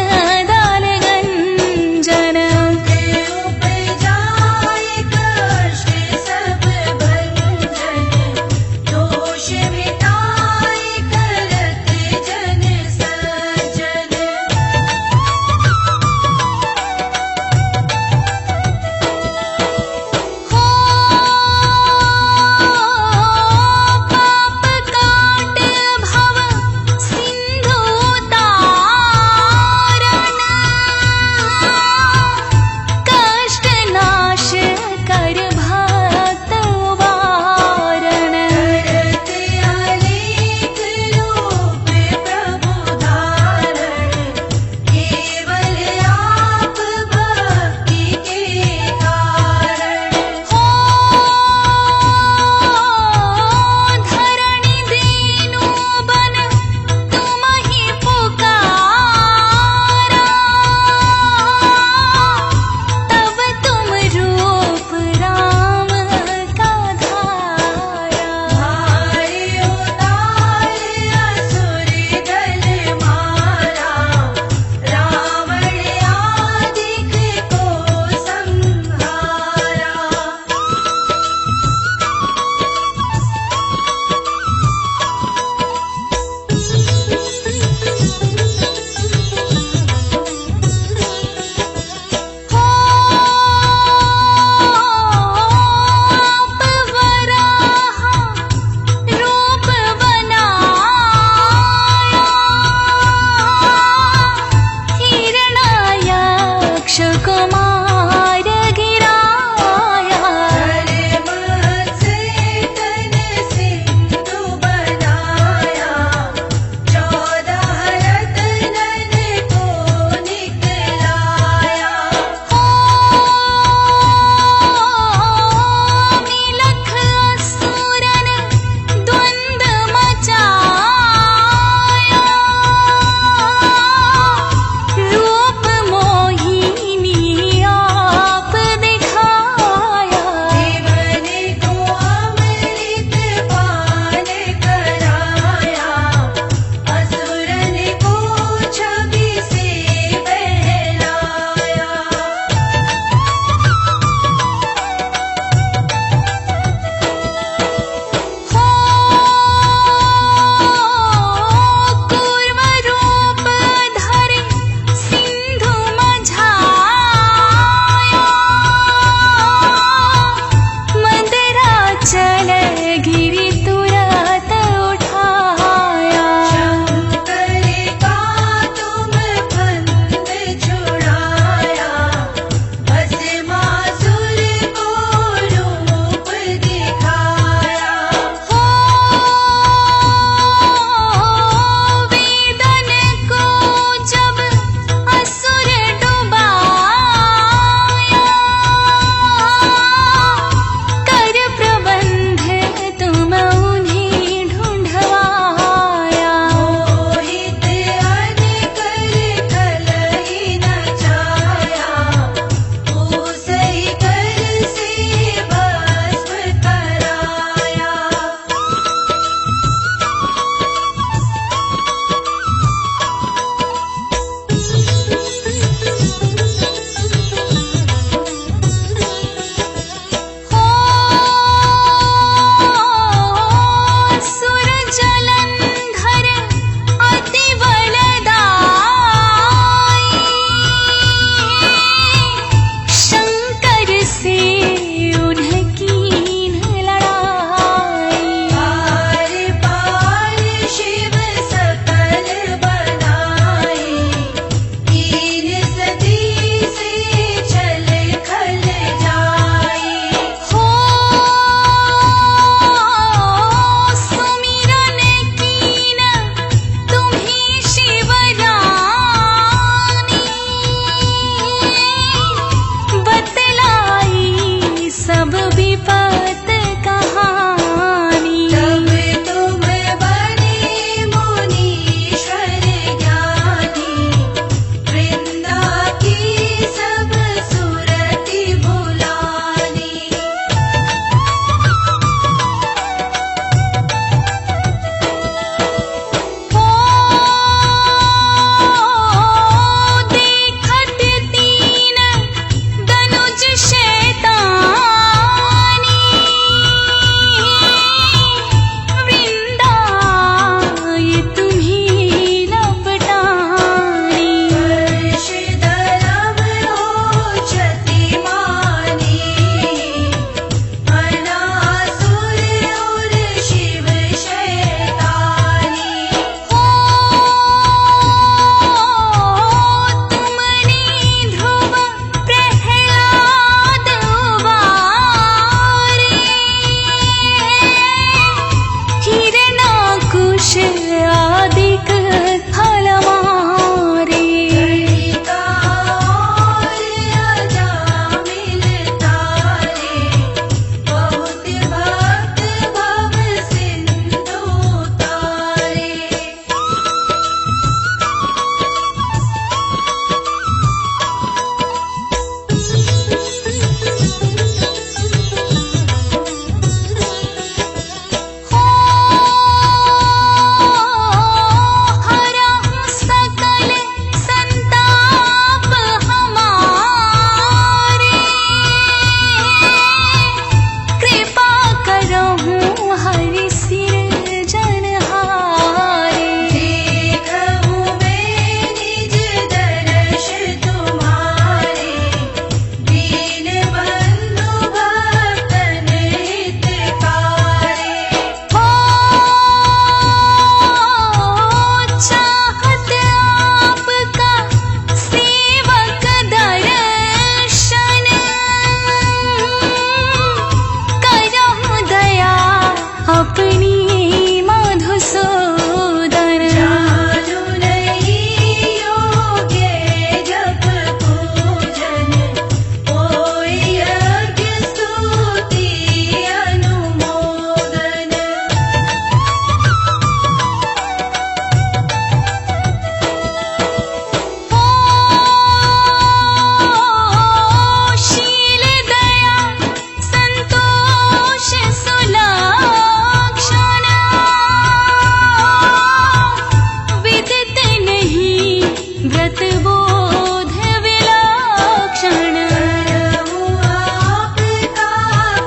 व्रत बोध विलक्षण। करहु आपका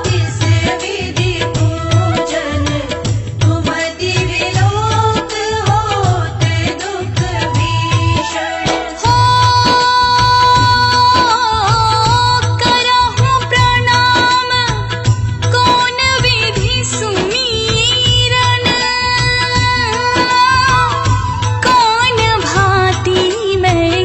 किस विधि पूजन, तुमति विलोक होत दुख भीषण। हो करहु प्रणाम कौन विधि सुमीरन, कौन भांति मैं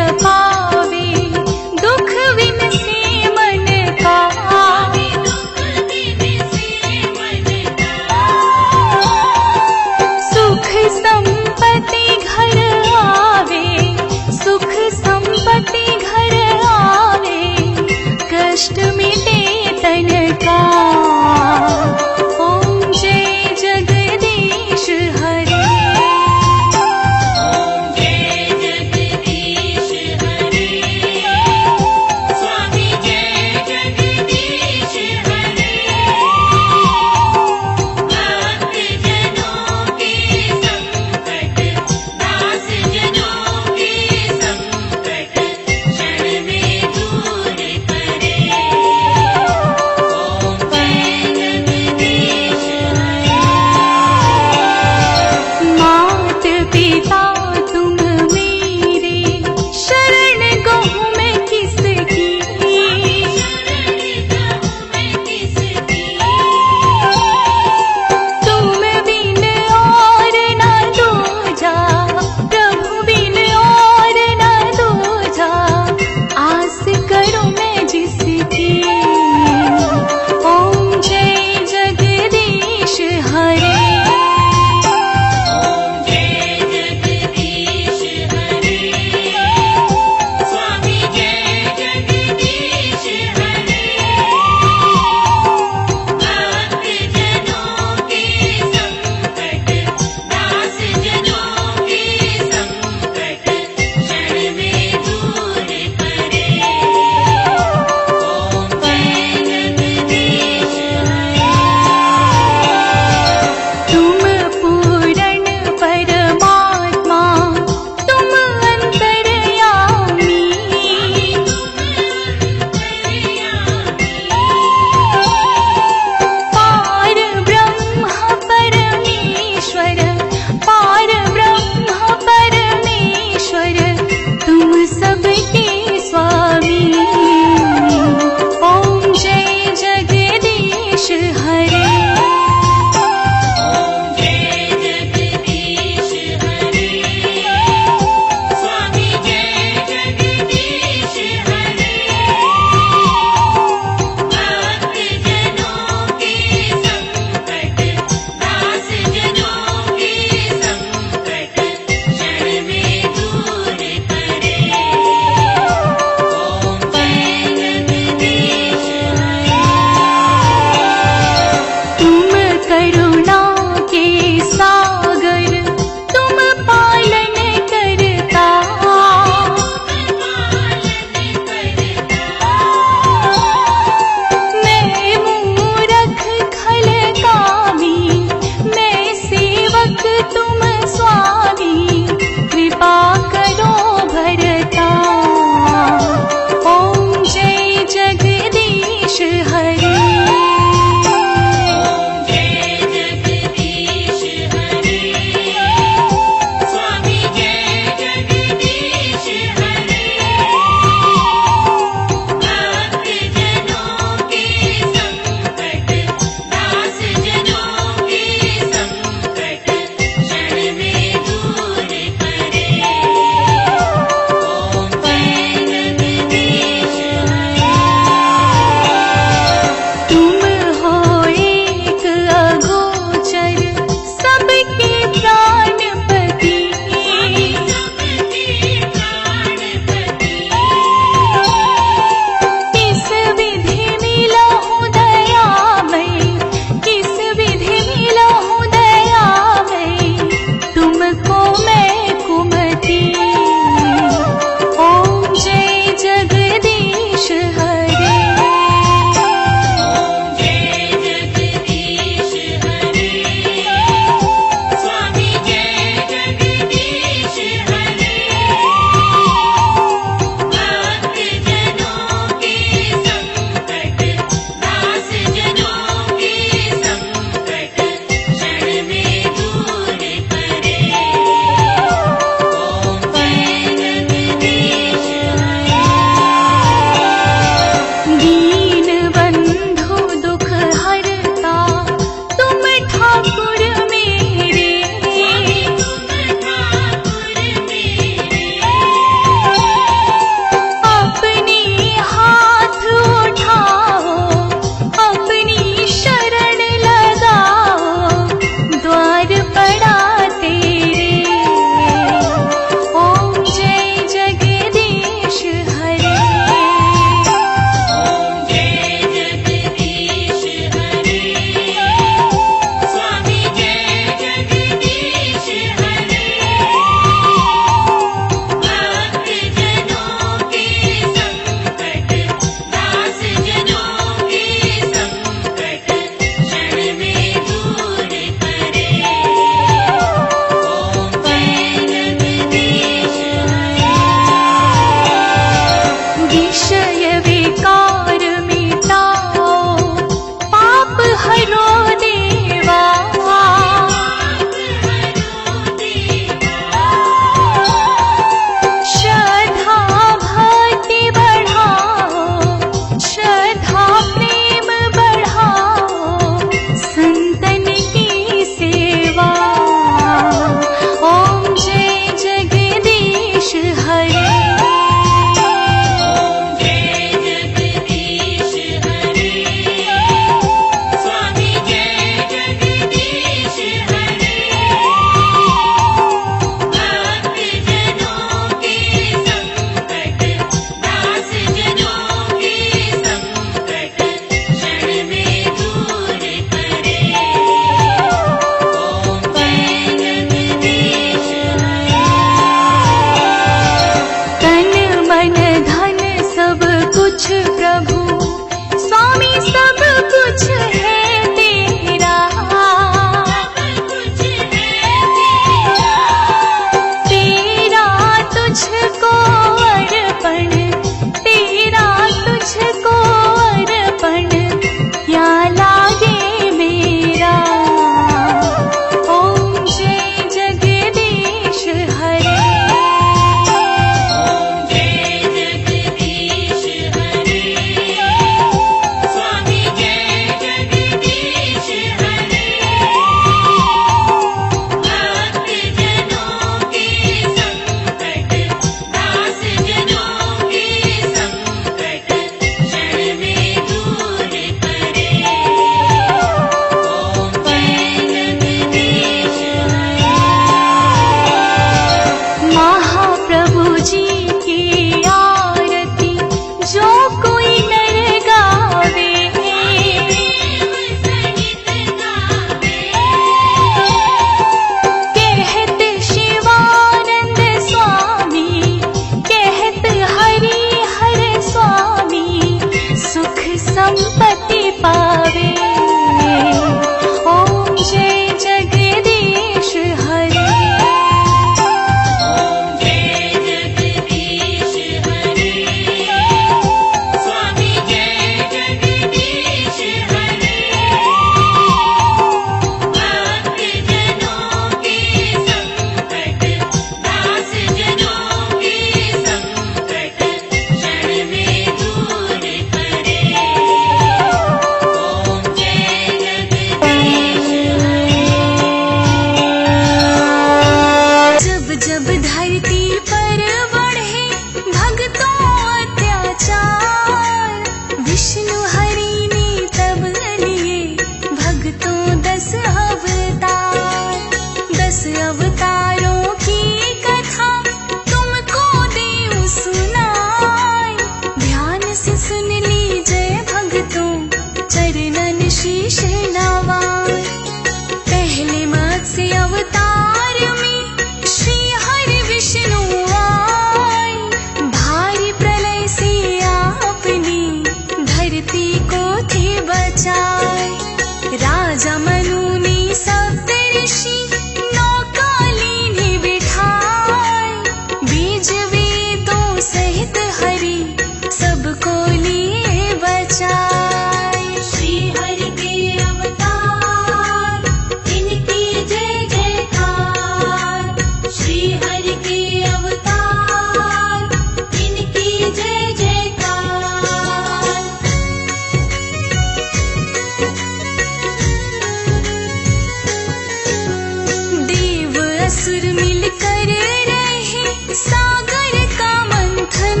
असुर मिलकर रहे सागर का मंथन।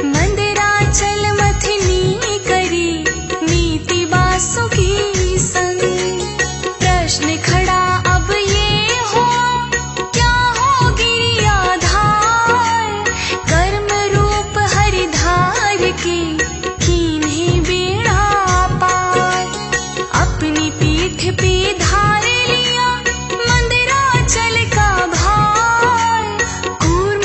मंदराचल मथनी करी नीति वासुकी संग। प्रश्न खड़ा अब ये हो क्या होगी आधार। कर्म रूप हरिधार के कीन्हे बेड़ा पार। अपनी पीठ पे धार लिया मंदराचल का भार। कूर्म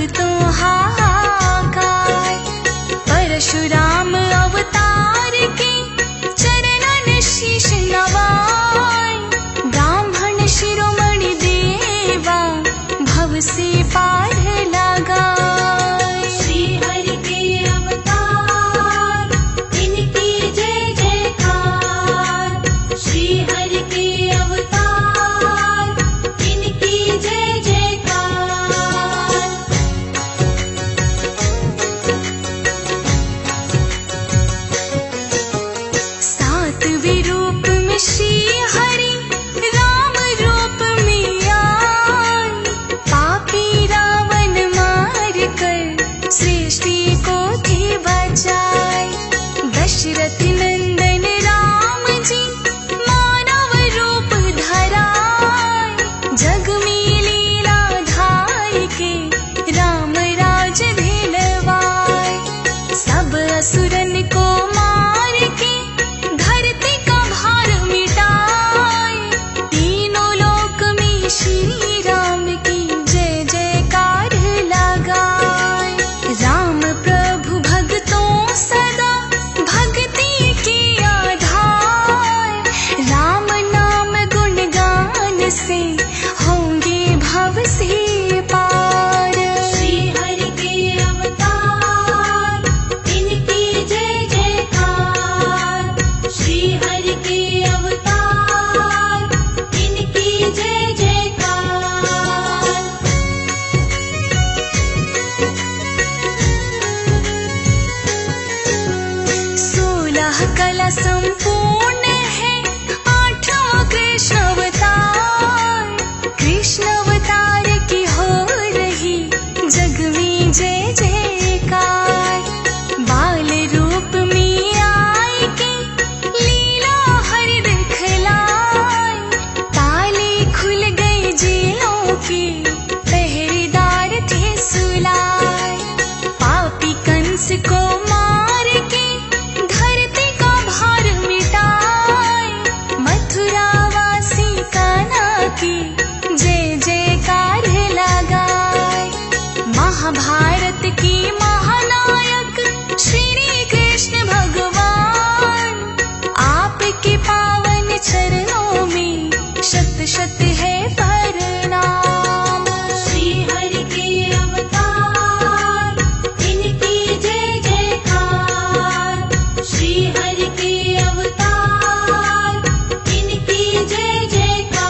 भक्तों हाहाकार। परशुराम अवतार के चरणन शीश नवाय, ब्राह्मण शिरोमणि देवा भव से पार लगाए। श्री हरि के अवतार इनकी जय जयकार। श्री हरि के अवतार इनकी जय जयकार। सातवें रूप में श्री हरि राम रूप में आए, पापी रावण मार कर सृष्टि को थे बचाए। दशरथ नंदन राम जी मानव रूप धराए, जग में लीला ढाई के राम राज दिलवाए। सब असुरन को मार के धरती का भार मिटाए, तीनों लोक में श्री राम की जय जयकार लगाए। राम प्रभु भक्तों सदा भक्ति के आधार, राम नाम गुणगान से होंगे भव से पार। श्री हरि के अवतार इनकी जय जयकार। श्री हरि के अवतार इनकी जय जयकार। 16 कला संपूर्ण है, 8वां कृष्ण अवतार। कृष्ण अवतार की हो रही जग में जय जयकार। बाल रूप में आए के लीला हरि दिखलाए, ताले खुल गए जेलों के पहरेदार थे सुलाए। पापी कंस को मार के धरती का भार मिटाए, मथुरा वासी कान्हा की जय जयकार लगाए। महाभारत की महानायक श्री कृष्ण भगवान, आपके पावन चरणों में शत शत है प्रणाम। श्री हरि के अवतार इनकी जय जयकार। श्री हरि के अवतार इनकी जय जयकार।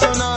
सुना